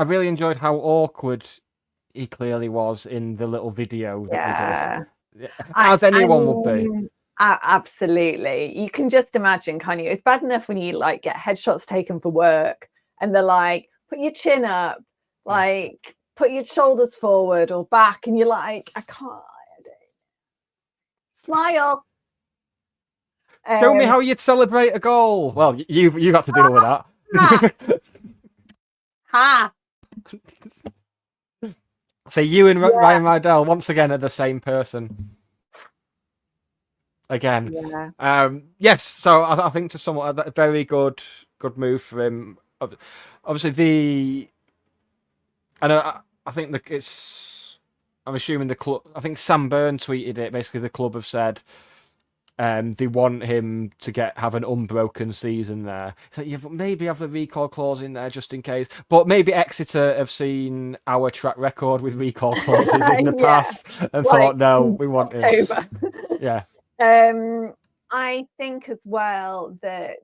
really enjoyed how awkward he clearly was in the little video that we did. As anyone would be. Absolutely. You can just imagine, can't you? It's bad enough when you get headshots taken for work and they're like, put your chin up, put your shoulders forward or back, and you're like, I can't. Smile. Show me how you'd celebrate a goal. Well, you got to deal with that. Ha! So you and Ryan Rydell once again are the same person. Again. Yeah. Yes. So I think to somewhat a very good move for him. Obviously I think I'm assuming the club. I think Sam Byrne tweeted it. Basically, the club have said they want him to have an unbroken season there. So but maybe have the recall clause in there just in case. But maybe Exeter have seen our track record with recall clauses in the past and thought, no, we want him. Yeah. I think as well that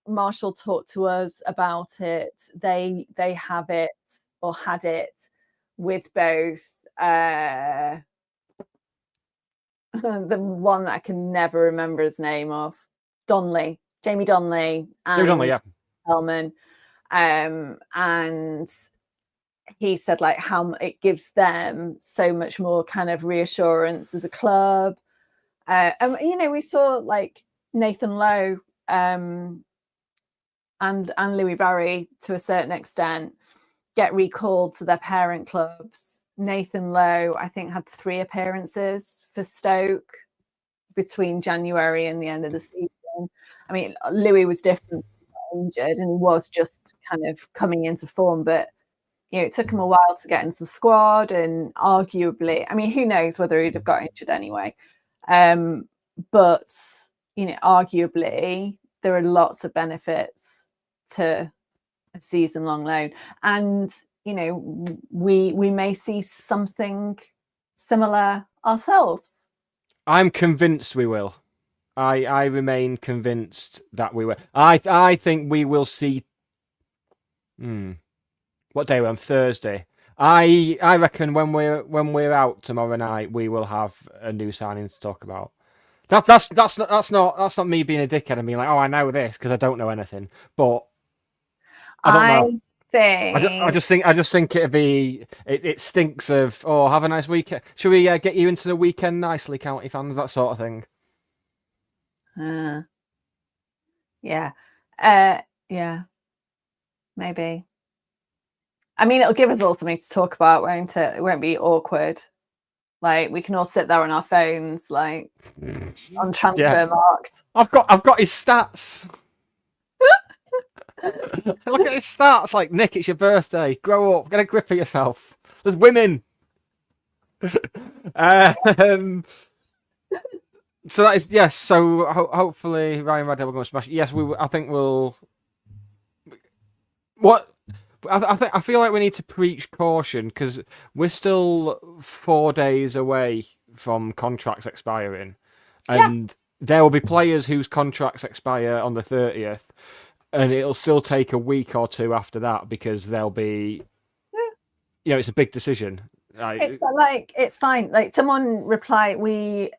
Marshall talked to us about it. They have it or had it with both the one that I can never remember his name of, Jamie Donnelly and Hellman. And he said how it gives them so much more kind of reassurance as a club. And we saw Nathan Lowe and Louis Barry to a certain extent get recalled to their parent clubs. Nathan Lowe, I think, had 3 appearances for Stoke between January and the end of the season. I mean, Louis was different, injured, and was just kind of coming into form, but it took him a while to get into the squad, and arguably, I mean, who knows whether he'd have got injured anyway. But arguably, there are lots of benefits to a season-long loan, and we may see something similar ourselves. I'm convinced we will. I remain convinced that we will. I think we will see. What day we're on? Thursday. I reckon when we're out tomorrow night, we will have a new signing to talk about. That's not me being a dickhead and being like, oh, I know this because I don't know anything. But I don't know. I just think it'd be it stinks of have a nice weekend. Should we get you into the weekend nicely, county fans, that sort of thing? Yeah, yeah, maybe. I mean, it'll give us all something to talk about, won't it? It won't be awkward. Like we can all sit there on our phones, like on transfer marked. I've got his stats. Look at his stats. Like, Nick, it's your birthday. Grow up. Get a grip of yourself. There's women. So that is yes. So hopefully Ryan Radley will go and smash it. Yes, I think we'll. What? I feel like we need to preach caution because we're still 4 days away from contracts expiring, and there will be players whose contracts expire on the 30th, and it'll still take a week or two after that because there'll be, it's a big decision. It's fine. Like someone replied, did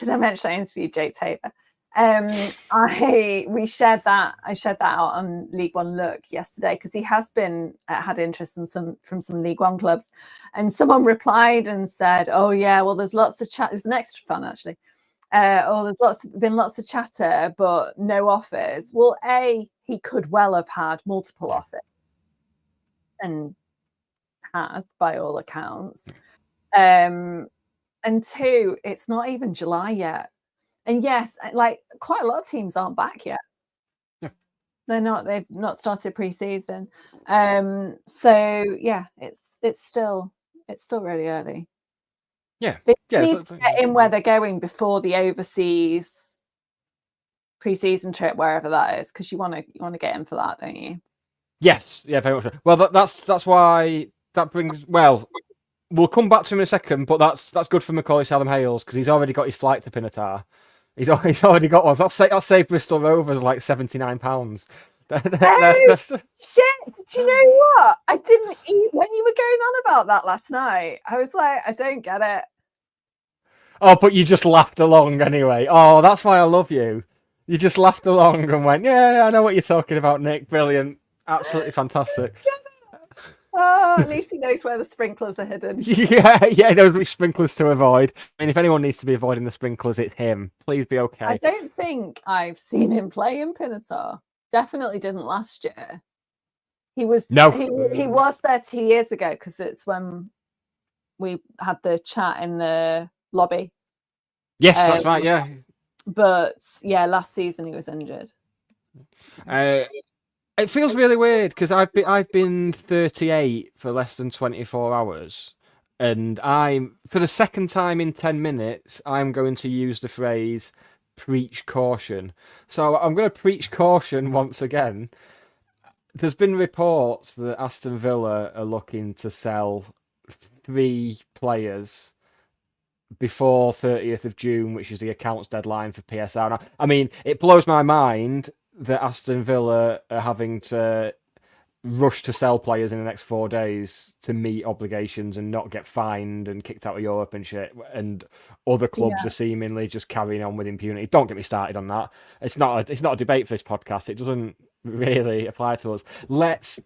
I mention I interviewed Jake Taylor? I shared that out on League One Look yesterday because he has been had interest from some League One clubs, and someone replied and said, "Oh yeah, well there's lots of chat." It's an extra fan actually. There's been lots of chatter, but no offers. Well, he could well have had multiple offers, and has by all accounts. And two, it's not even July yet. And yes, like quite a lot of teams aren't back yet. Yeah. They've not started pre-season. So yeah, it's still really early. Yeah. They need to get in where they're going before the overseas pre-season trip, wherever that is, because you want to get in for that, don't you? Yes, yeah, very much. Well, that's why that brings. Well, we'll come back to him in a second, but that's good for Macaulay Salem Hales because he's already got his flight to Pinatar. He's already got one. So that'll save Bristol Rovers like £79. Shit! Do you know what? I didn't eat when you were going on about that last night. I was like, I don't get it. Oh, but you just laughed along anyway. Oh, that's why I love you. You just laughed along and went, yeah, I know what you're talking about, Nick. Brilliant. Absolutely fantastic. Oh, at least he knows where the sprinklers are hidden. Yeah, he knows which sprinklers to avoid. I mean, if anyone needs to be avoiding the sprinklers, it's him. Please be okay. I don't think I've seen him play in Pinatar. Definitely didn't last year. He was he was there 2 years ago because it's when we had the chat in the lobby. Yes, that's right. Yeah, but yeah, last season he was injured. It feels really weird because I've been 38 for less than 24 hours, and for the second time in 10 minutes I'm going to use the phrase "preach caution." So I'm going to preach caution once again. There's been reports that Aston Villa are looking to sell 3 players before 30th of June, which is the accounts deadline for PSR. Now, I mean, it blows my mind that Aston Villa are having to rush to sell players in the next 4 days to meet obligations and not get fined and kicked out of Europe and shit. And other clubs are seemingly just carrying on with impunity. Don't get me started on that. It's not a debate for this podcast. It doesn't really apply to us. Let's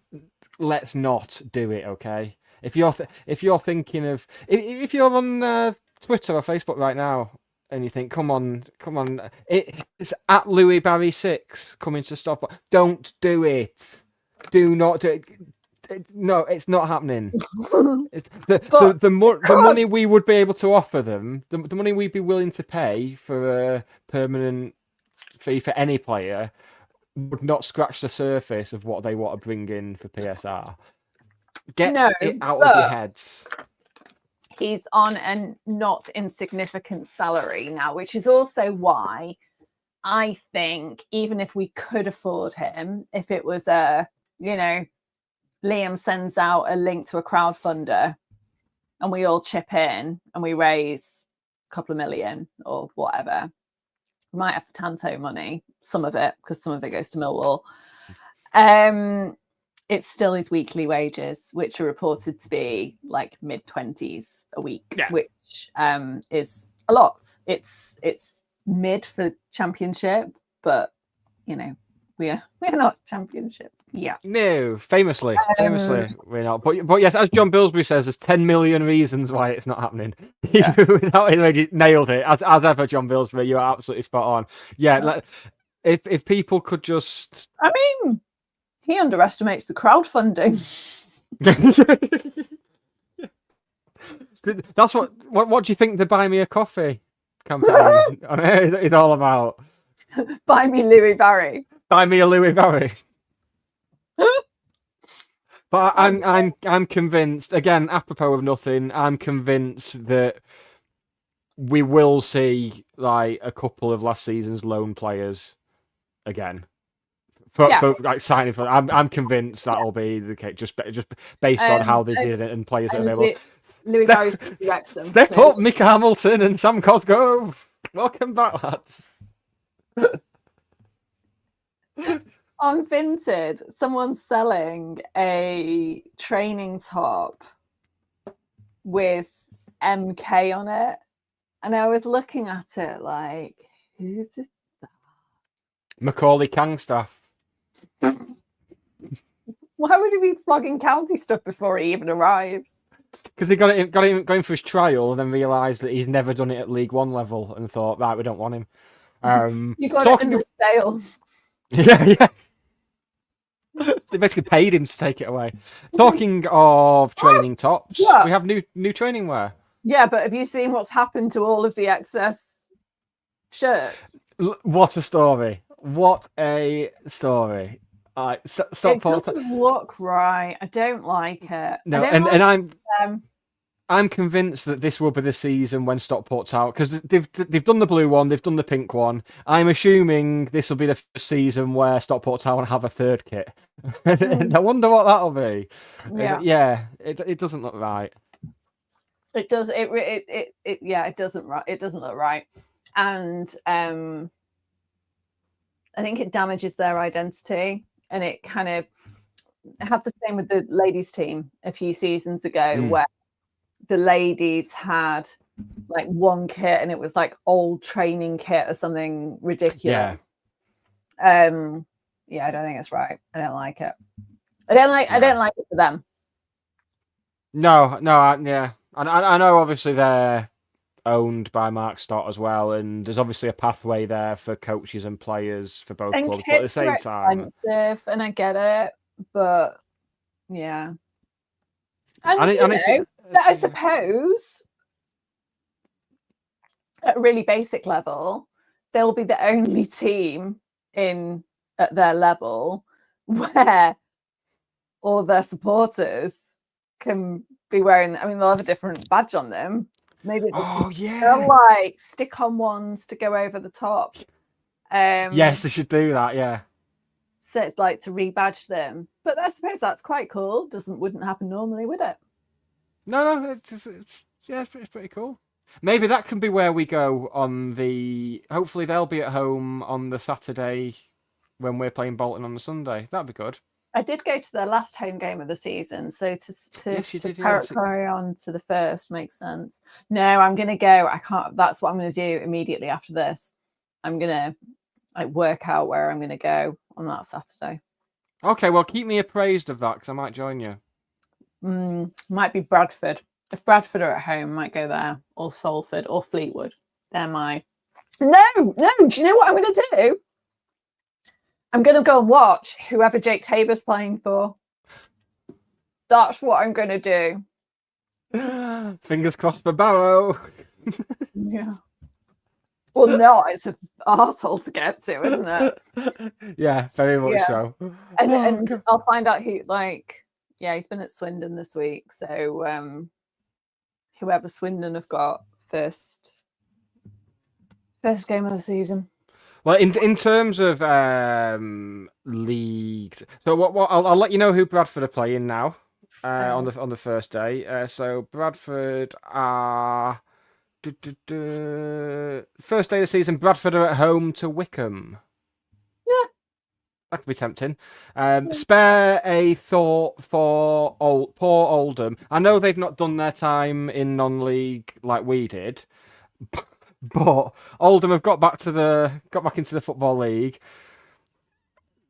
not do it, okay? If you're thinking of if you're on Twitter or Facebook right now, and you think, come on, it's at Louis Barry 6 coming to Stockport. Don't do it. Do not do it. No, it's not happening. It's the money we would be able to offer them, the money we'd be willing to pay for a permanent fee for any player would not scratch the surface of what they want to bring in for PSR. Get it out of your heads. He's on a not insignificant salary now, which is also why I think even if we could afford him, if it was Liam sends out a link to a crowdfunder and we all chip in and we raise a couple of million or whatever, We might have the Tanto money, some of it, because some of it goes to Millwall. It's still his weekly wages, which are reported to be like mid-20s a week, which is a lot. It's mid for Championship, but you know, we're not Championship. Yeah. No, famously, we're not. But yes, as John Billsbury says, there's 10 million reasons why it's not happening. Without it, nailed it. As ever, John Billsbury, you are absolutely spot on. Yeah, if people could just, I mean, he underestimates the crowdfunding. That's what do you think the Buy Me a Coffee campaign is all about? Buy me Louis Barry. Buy me a Louis Barry. But I'm convinced, again, apropos of nothing, I'm convinced that we will see like a couple of last season's loan players again. For like signing for, I'm convinced that'll be the case, just based on how they did it and players that are available. Louis Barry's Wrexham. Step up, Mick Hamilton and Sam Cosgrove. Welcome back, lads. On Vinted, someone's selling a training top with MK on it, and I was looking at it like, who did that? Macaulay Kangstaff. Why would he be flogging county stuff before he even arrives? Because they got him going for his trial, and then realised that he's never done it at League One level, and thought, right, we don't want him. You got it in the sale. Yeah. They basically paid him to take it away. Talking of training tops, we have new training wear. Yeah, but have you seen what's happened to all of the excess shirts? What a story! What a story! Stockport. It doesn't look right. I don't like it. No, I'm convinced that this will be the season when Stockport's out, because they've done the blue one, they've done the pink one. I'm assuming this will be the first season where Stockport Town have a third kit. And I wonder what that'll be. Yeah, it doesn't look right. It does. It doesn't right. It doesn't look right, and I think it damages their identity, and it kind of had the same with the ladies' team a few seasons ago, where the ladies had like one kit and it was like old training kit or something ridiculous. I don't think it's right. I don't like it. I don't like it for them. No, yeah. And I know obviously they're owned by Mark Stott as well, and there's obviously a pathway there for coaches and players for both clubs, but at the same time, and I get it, but yeah. And I suppose at a really basic level, they'll be the only team at their level where all their supporters can be wearing. I mean, they'll have a different badge on them. Maybe they'll like stick-on ones to go over the top. Yes, they should do that. Yeah. So like to rebadge them, but I suppose that's quite cool. Wouldn't happen normally, would it? No, it's pretty cool. Maybe that can be where we go on the. Hopefully, they'll be at home on the Saturday when we're playing Bolton on the Sunday. That'd be good. I did go to their last home game of the season, so to carry on to the first makes sense. No, I'm gonna go. I can't. That's what I'm gonna do immediately after this. I'm gonna work out where I'm gonna go on that Saturday. Okay, well, keep me appraised of that because I might join you. Might be Bradford. If Bradford are at home, might go there, or Salford, or Fleetwood. They're my. No. Do you know what I'm going to do? I'm going to go and watch whoever Jake Tabor's playing for. That's what I'm going to do. Fingers crossed for Barrow. Yeah. Well, no, it's an arsehole to get to, isn't it? Yeah, very much so. And I'll find out who, he's been at Swindon this week. So whoever Swindon have got first game of the season. Well, in terms of leagues, so what I'll let you know who Bradford are playing now on the first day. So Bradford are First day of the season, Bradford are at home to Wickham. Yeah. That could be tempting. Spare a thought for poor Oldham. I know they've not done their time in non-league like we did, but Oldham have got back into the Football League.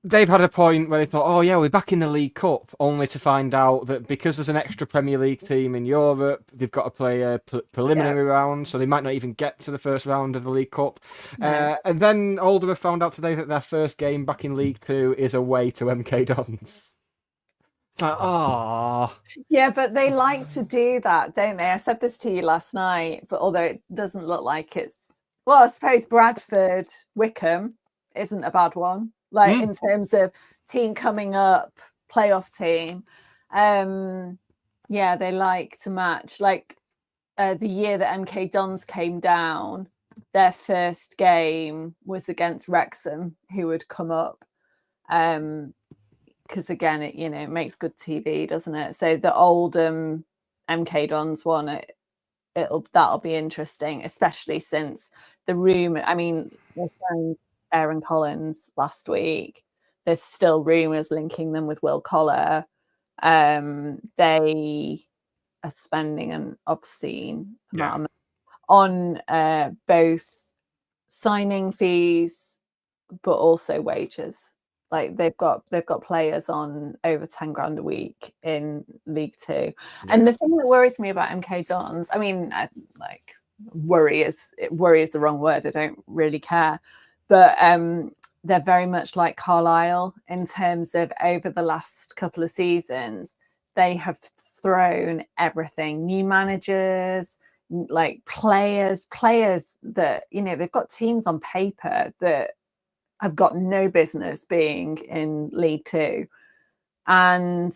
They've had a point where they thought, oh yeah, we're back in the League Cup, only to find out that because there's an extra Premier League team in Europe, they've got to play a preliminary round, so they might not even get to the first round of the League Cup. No. And then Oldham have found out today that their first game back in League Two is away to MK Dons. It's like, ah. Yeah, but they like to do that, don't they? I said this to you last night, but although it doesn't look like it's... Well, I suppose Bradford, Wickham isn't a bad one. Like in terms of team coming up, playoff team. Yeah, they like to match. Like the year that MK Dons came down, their first game was against Wrexham, who had come up. Because again, it makes good TV, doesn't it? So the Oldham MK Dons one, that'll be interesting, especially since the rumour. I mean, they signed Aaron Collins last week. There's still rumours linking them with Will Collar. They are spending an obscene amount of money on both signing fees, but also wages. Like they've got players on over 10 grand a week in League Two. And the thing that worries me about MK Dons, I mean, worry is the wrong word. I don't really care. But they're very much like Carlisle in terms of over the last couple of seasons, they have thrown everything. New managers, like players that, they've got teams on paper that have got no business being in League Two. And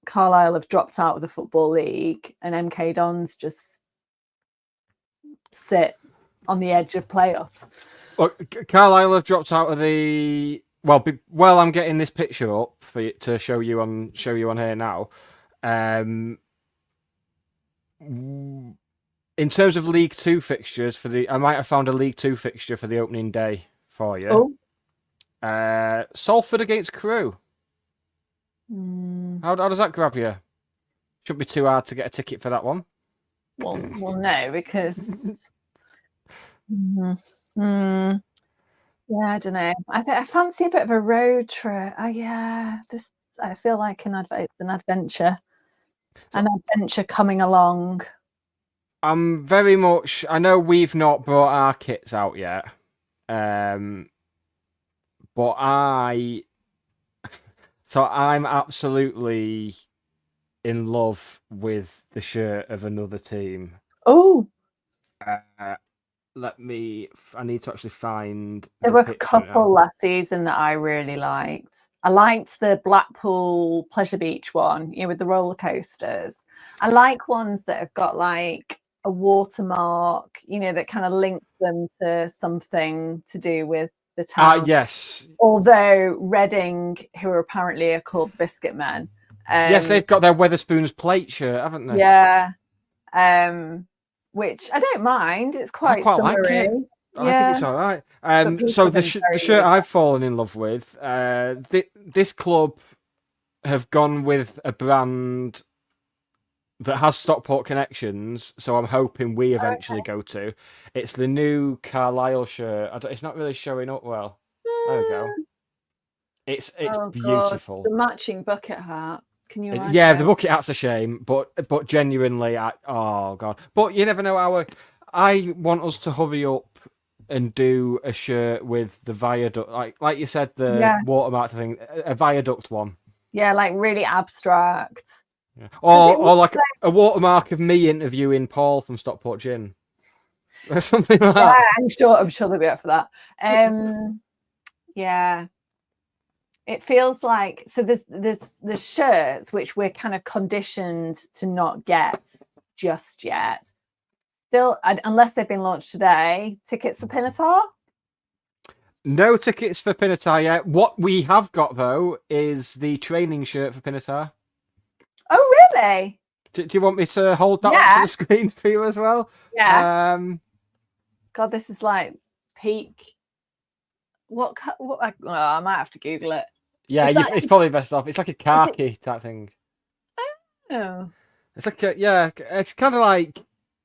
Carlisle have dropped out of the Football League and MK Dons just sit on the edge of playoffs. Well, Carlisle have dropped out of the... Well, I'm getting this picture up for you to show you on here now. In terms of League Two fixtures, I might have found a League Two fixture for the opening day for you. Oh. Salford against Crewe. How does that grab you? Shouldn't be too hard to get a ticket for that one. Well, no, because yeah, I don't know. I fancy a bit of a road trip. I feel like an adventure coming along. I'm very much. I know we've not brought our kits out yet, but I'm absolutely in love with the shirt of another team. Oh. I need to actually find. There were a couple last season that I really liked. I liked the Blackpool Pleasure Beach one, with the roller coasters. I like ones that have got like a watermark, that kind of links them to something to do with the town. Yes. Although Reading, who are apparently called Biscuit Men. Yes, they've got their Wetherspoons plate shirt, haven't they? Yeah. Which I don't mind. It's quite like it. I think it's all right. So the shirt I've fallen in love with, this club have gone with a brand that has Stockport connections, so I'm hoping we eventually go to. It's the new Carlisle shirt. It's not really showing up well. There we go. It's beautiful. God. The matching bucket hat. Can you imagine? Yeah, the bucket hat's a shame, but genuinely, oh god! But you never know. I want us to hurry up and do a shirt with the viaduct, like you said, the watermark thing, a viaduct one. Yeah, like really abstract. Yeah. Or like a watermark of me interviewing Paul from Stockport Gin, or something like that. Yeah, I'm sure they'll be up for that. Yeah. It feels like there's shirts which we're kind of conditioned to not get just yet. Still, unless they've been launched today. Tickets for Pinatar? No tickets for Pinatar yet. What we have got though is the training shirt for Pinatar. Oh really? Do you want me to hold that up Yeah. to the screen for you as well? Yeah. God, this is like peak. What? I might have to Google it. Yeah, Is that- it's probably best off. It's like a khaki type thing. Oh. It's like it's kind of like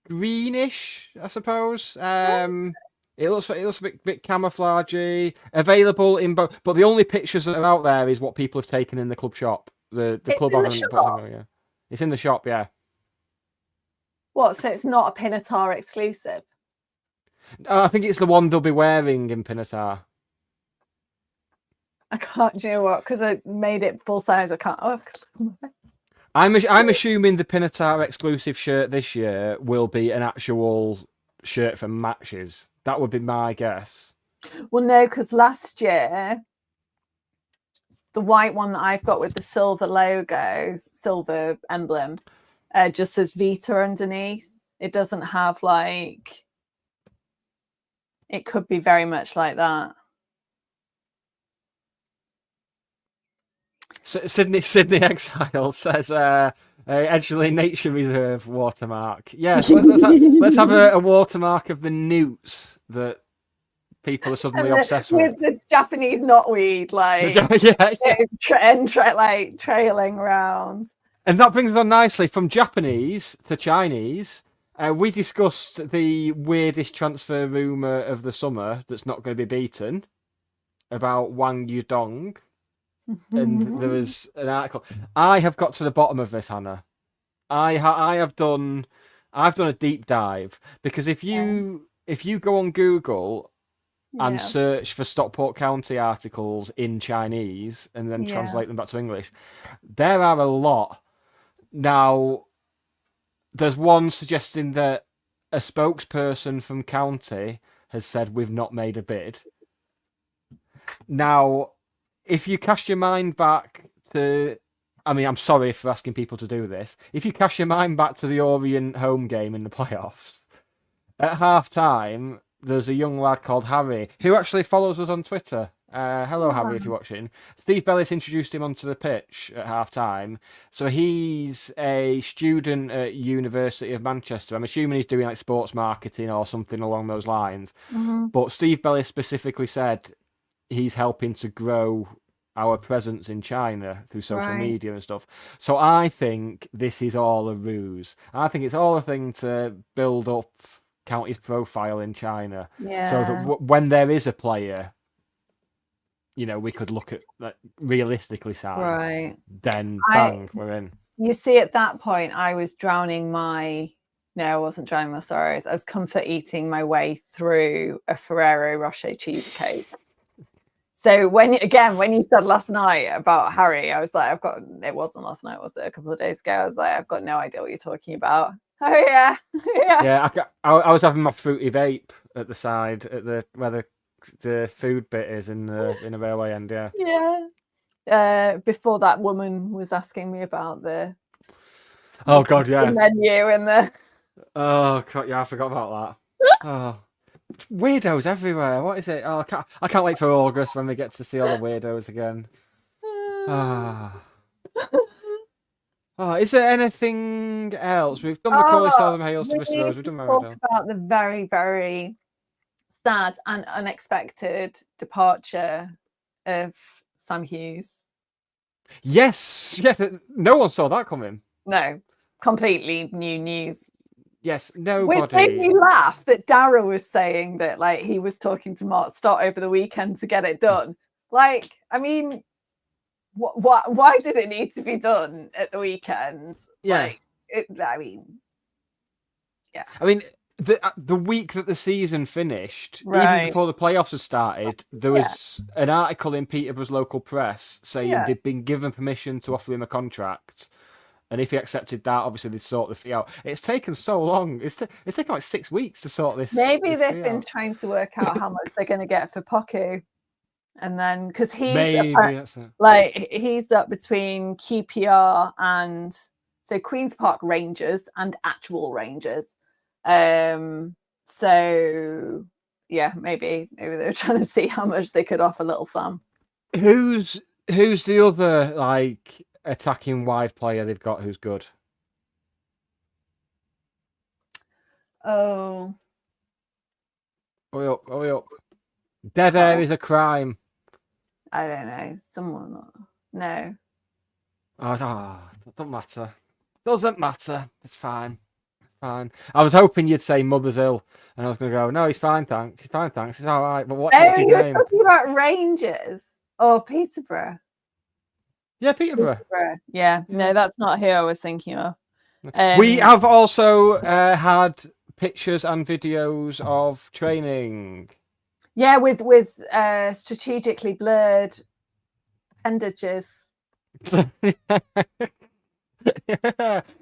greenish, I suppose. It looks a bit camouflagey. Available in both, but the only pictures that are out there is what people have taken in the club shop. The It's club in the haven't put shop? them out, yeah. It's in the shop, yeah. What? So it's not a Pinatar exclusive? I think it's the one they'll be wearing in Pinatar. I can't. Do you know what? Because I made it full size. I can't. Oh, I'm assuming the Pinatar exclusive shirt this year will be an actual shirt for matches. That would be my guess. well, no, because last year the white one that I've got with the silver logo, silver emblem, just says Vita underneath. It doesn't have like. It could be very much like that. Sydney Exile says Edgeley Nature Reserve watermark. Yes, let's have a watermark of the newts that people are suddenly obsessed with. The Japanese knotweed, like yeah. trailing around. And that brings us on nicely from Japanese to Chinese. We discussed the weirdest transfer rumour of the summer that's not going to be beaten about Wang Yudong. And there was an article. I have got to the bottom of this, Hannah. I've done a deep dive, because if you go on Google and search for Stockport County articles in Chinese and then translate them back to English, there are a lot. Now, there's one suggesting that a spokesperson from County has said we've not made a bid. Now, if you cast your mind back to, I mean, I'm sorry for asking people to do this. If you cast your mind back to the Orient home game in the playoffs, at half time, there's a young lad called Harry who actually follows us on Twitter. Hello, Harry, if you're watching. Steve Bellis introduced him onto the pitch at half time. So he's a student at University of Manchester. I'm assuming he's doing like sports marketing or something along those lines. Mm-hmm. But Steve Bellis specifically said he's helping to grow our presence in China through social media and stuff. So I think this is all a ruse. I think it's all a thing to build up County's profile in China. Yeah. So that when there is a player, you know, we could look at like, realistically sign. Right. Then bang, we're in. You see, at that point, I was drowning my. No, I wasn't drowning my sorrows. I was comfort eating my way through a Ferrero Rocher cheesecake. So when you said last night about Harry, I was like, it wasn't last night, was it? A couple of days ago. I was like, I've got no idea what you're talking about. Oh yeah. Yeah, I was having my fruity vape at the side at where the food bit is in the railway end. Yeah. Before that woman was asking me about the the menu and the. Oh God, yeah, I forgot about that. Oh. Weirdos everywhere. What is it? Oh, I can't wait for August when we get to see all the weirdos again. Is there anything else? We've done Macaulay Southern Hales to Mr. Rose. We've done talk about the very, very sad and unexpected departure of Sam Hughes. Yes. No one saw that coming. No, completely new news. Yes, nobody. Which made me laugh that Dara was saying that like he was talking to Mark Stott over the weekend to get it done. Like, I mean, why did it need to be done at the weekend? Yeah. I mean, the week that the season finished, even before the playoffs had started, there was an article in Peterborough's local press saying they'd been given permission to offer him a contract. And if he accepted that, obviously they'd sort the fee out. It's taken so long. It's taken like 6 weeks to sort this. Maybe they've been trying to work out how much they're going to get for Poku. And then, because he's up between QPR and so Queen's Park Rangers and actual Rangers. So yeah, maybe they were trying to see how much they could offer little Sam. Who's the other like attacking wide player they've got who's good? Oh, Hurry up. Dead air is a crime. I don't know. Someone. No. Oh, doesn't matter. Doesn't matter. It's fine. It's fine. I was hoping you'd say mother's ill, and I was going to go, no, he's fine, thanks. He's fine, thanks. It's all right. But what's Oh, his you're name? talking about Rangers or Peterborough? Yeah, Peterborough. Yeah. No, that's not who I was thinking of. We have also had pictures and videos of training. Yeah, with strategically blurred appendages.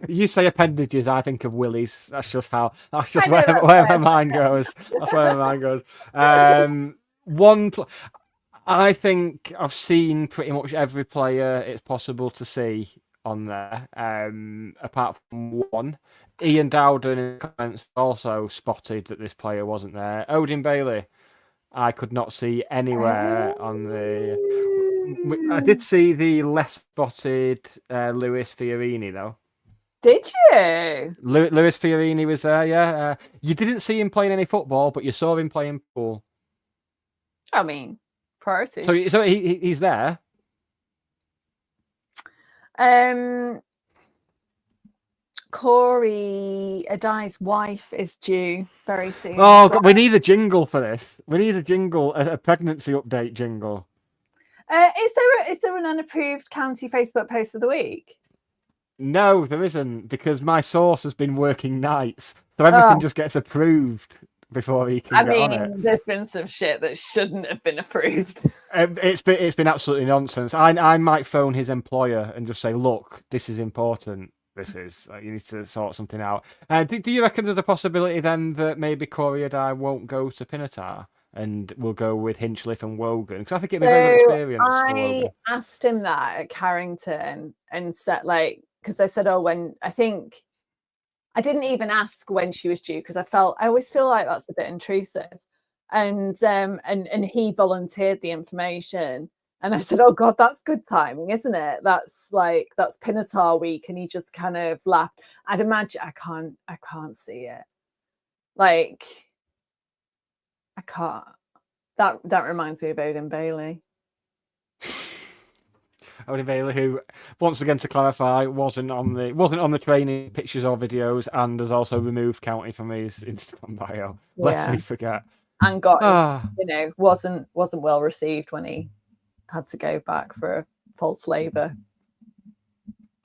You say appendages, I think of willies. That's just I where, know, where my mind goes. That's where my mind goes. I think I've seen pretty much every player it's possible to see on there, apart from one. Ian Dowden in the comments also spotted that this player wasn't there. Odin Bailey, I could not see anywhere on the. I did see the less spotted Lewis Fiorini though. Did you? Lewis Fiorini was there, yeah. You didn't see him playing any football, but you saw him playing pool. I mean, priorities. So he's there. Corey Adai's wife is due very soon. Oh, God, we need a jingle for this. We need a jingle, a pregnancy update jingle. Is there an unapproved county Facebook post of the week? No, there isn't, because my source has been working nights, so everything just gets approved before he can get on it. There's been some shit that shouldn't have been approved. It's been absolutely nonsense. I might phone his employer and just say, look, this is important. This is you need to sort something out. Do you reckon there's a possibility then that maybe Corey Adai won't go to Pinatar and we'll go with Hinchliffe and Wogan? Because I think it'd be a very good experience. I asked him that at Carrington and said, because I said, I didn't even ask when she was due because I always feel like that's a bit intrusive. And he volunteered the information. And I said, oh God, that's good timing, isn't it? That's Pinatar week. And he just kind of laughed. I'd imagine I can't see it. I can't. That reminds me of Odin Bailey. Odin Bailey, who, once again to clarify, wasn't on the training pictures or videos, and has also removed county from his Instagram bio. Lest we forget. And wasn't well received when he had to go back for false labour.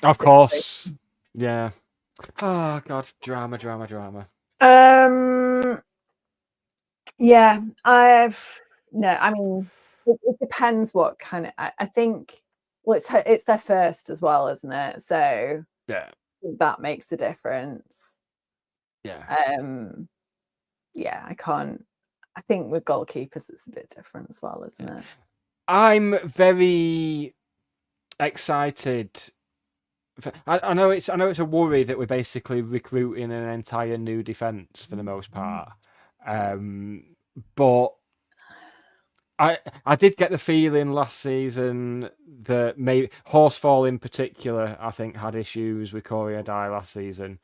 Of course. Yeah. Oh God, drama. Yeah, it depends what kind of. I think. Well, it's their first as well, isn't it? So yeah, that makes a difference. Yeah. Yeah, I can't. I think with goalkeepers, it's a bit different as well, isn't it? I'm very excited. I know it's a worry that we're basically recruiting an entire new defence for the most part, but I did get the feeling last season that maybe Horsfall in particular, I think, had issues with Corey Adai last season.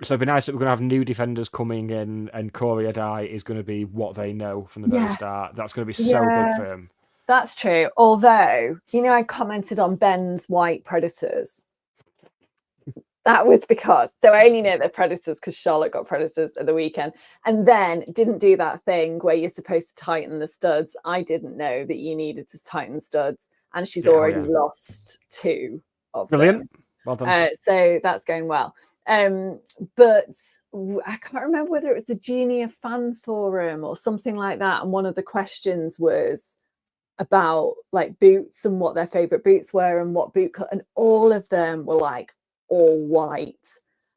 So it'd be nice that we're going to have new defenders coming in, and Corey Adai is going to be what they know from the very start. That's going to be so big for him. That's true. Although, I commented on Ben's white Predators. That was because, so I only know they're Predators because Charlotte got Predators at the weekend, and then didn't do that thing where you're supposed to tighten the studs. I didn't know that you needed to tighten studs, and she's already lost 2 of them. Well done. So that's going well. But I can't remember whether it was the Junior Fan Forum or something like that, and one of the questions was about boots and what their favorite boots were and what boot cut, and all of them were all white,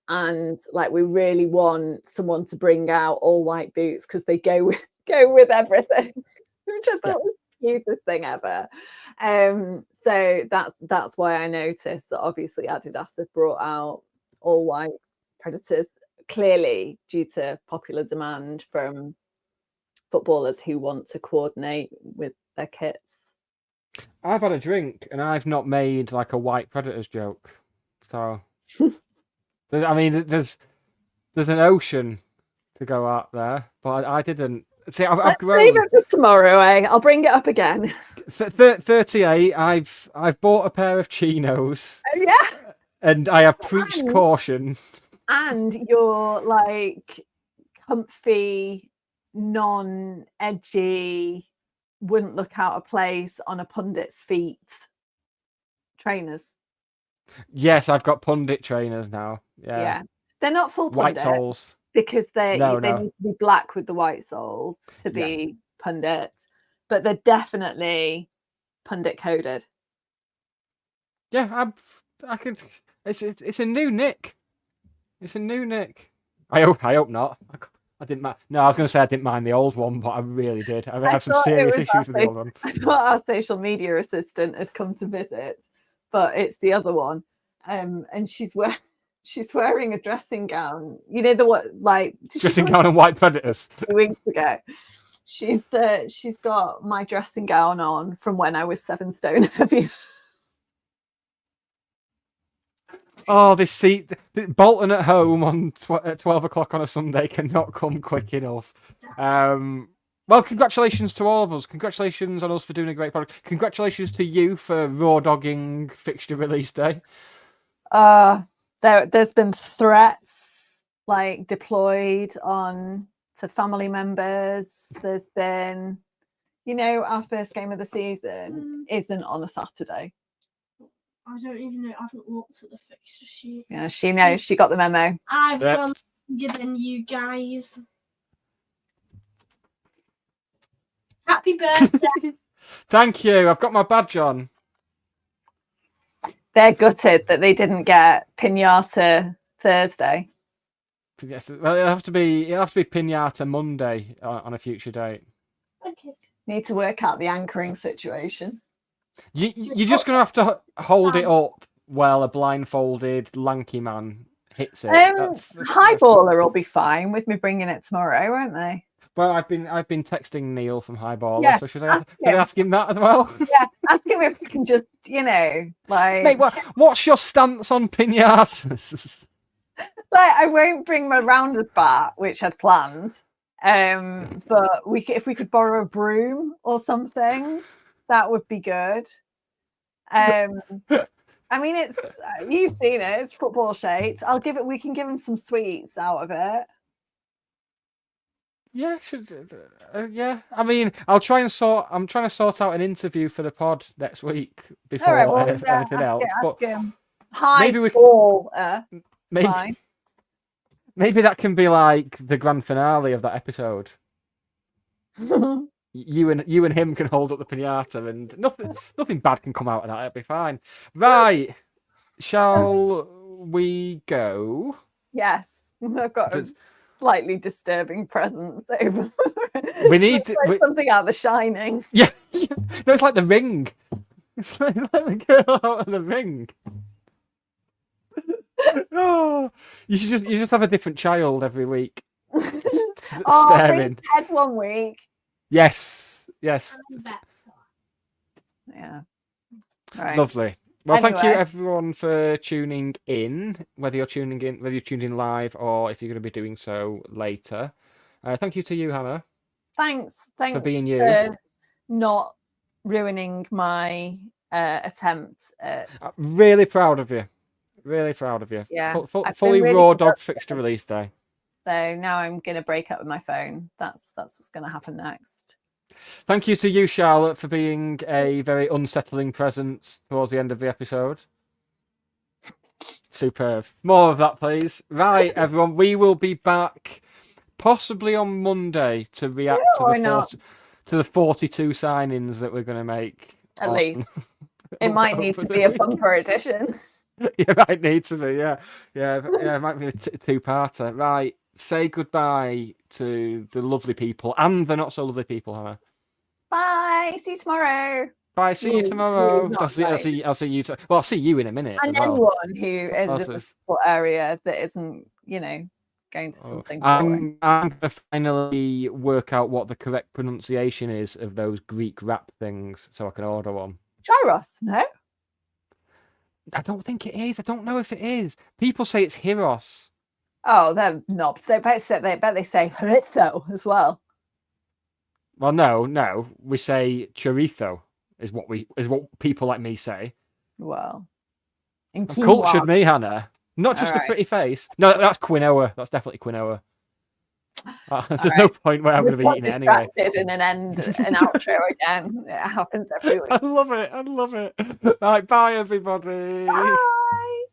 and we really want someone to bring out all white boots because they go with everything, which I thought was the cutest thing ever. So that's why I noticed that obviously Adidas have brought out all white Predators, clearly due to popular demand from footballers who want to coordinate with their kits. I've had a drink and I've not made a white Predators joke. So, there's there's an ocean to go out there, but I didn't. See, I've Let's grown. save it for tomorrow, eh? I'll bring it up again. 38. I've bought a pair of chinos, Oh, yeah. and I have preached And- caution. And you're like comfy, non-edgy, wouldn't look out of place on a pundit's feet trainers. Yes, I've got pundit trainers now. Yeah. They're not full White pundit soles. because they No. need to be black with the white soles to be pundit, but they're definitely pundit coded. Yeah, I could. It's a new Nick. It's a new Nick. I hope not. I didn't mind. No, I was going to say I didn't mind the old one, but I really did. I have some thought it serious was issues with the old one. I thought our social media assistant had come to visit, but it's the other one. And she's wearing a dressing gown. You know Dressing gown and white predators. 2 weeks ago. She's got my dressing gown on from when I was 7 stone heavy. Oh, this seat, Bolton at home on at 12 o'clock on a Sunday cannot come quick enough. Well, congratulations to all of us. Congratulations on us for doing a great product. Congratulations to you for Rawdogging Fixture release day. There's been threats like deployed on to family members. There's been, our first game of the season isn't on a Saturday. I don't even know. I haven't looked at the fixture sheet. Yeah, she knows. She got the memo. I've Yep. gone longer than you guys. Happy birthday. Thank you. I've got my badge on. They're gutted that they didn't get Pinata Thursday. Yes, well, it'll have to be Pinata Monday on a future date. Okay. Need to work out the anchoring situation. You're just gonna have to hold it up while a blindfolded lanky man hits it. That's Highballer will be fine with me bringing it tomorrow, won't they? Well, I've been texting Neil from Highballer, Yeah, so should I ask him that as well? Yeah, ask him if we can just, Mate, what's your stance on pinatas? I won't bring my rounders bat, which I'd planned. But if we could borrow a broom or something, that would be good. I mean, it's you've seen it. It's football shaped. We can give him some sweets out of it. Yeah, yeah. I mean, I'm trying to sort out an interview for the pod next week before All right, well, anything else. But maybe we can. Maybe that can be like the grand finale of that episode. You and him can hold up the pinata, and nothing bad can come out of that. It'll be fine. Right? Shall we go? Yes, I've got a slightly disturbing presence over. We need something out of The Shining. Yeah, no, it's like The Ring. It's like the girl out of The Ring. Oh, you just have a different child every week. Staring. Head 1 week. Yes. Yeah. Right. Lovely. Well, thank you Anyway. everyone for tuning in, whether you're tuned in live or if you're going to be doing so later. Thank you to you, Hannah. Thanks for being you. for not ruining my attempt at I'm really proud of you. Really proud of you. Yeah, Fully been really raw dog productive. fixture release day. so now I'm gonna break up with my phone. That's what's gonna happen next. Thank you to you, Charlotte, for being a very unsettling presence towards the end of the episode. Superb. More of that, please. Right, everyone. We will be back possibly on Monday to react to the 42 signings that we're going to make. At least. It might need to be a bumper edition. It might need to be, yeah. It might be a two-parter. Right, say goodbye to the lovely people and the not-so-lovely people, Hannah. Bye. See you tomorrow. Bye, see you tomorrow. not I'll see you. Well, I'll see you in a minute. And as well. anyone who is in the sport area that isn't, going to something. I'm going to finally work out what the correct pronunciation is of those Greek rap things so I can order one. Gyros, no? I don't think it is. I don't know if it is. People say it's Hyros. Oh, they're knobs. They bet they say chorizo as well. Well, no, we say chorizo is what people like me say. Well, and Cultured quinoa. me, Hannah. Not just a Alright. pretty face. No, that's quinoa. That's definitely quinoa. There's no Alright. point where I'm going to be We've got eating it anyway. distracted in an outro again. It happens every week. I love it. Right, bye everybody. Bye.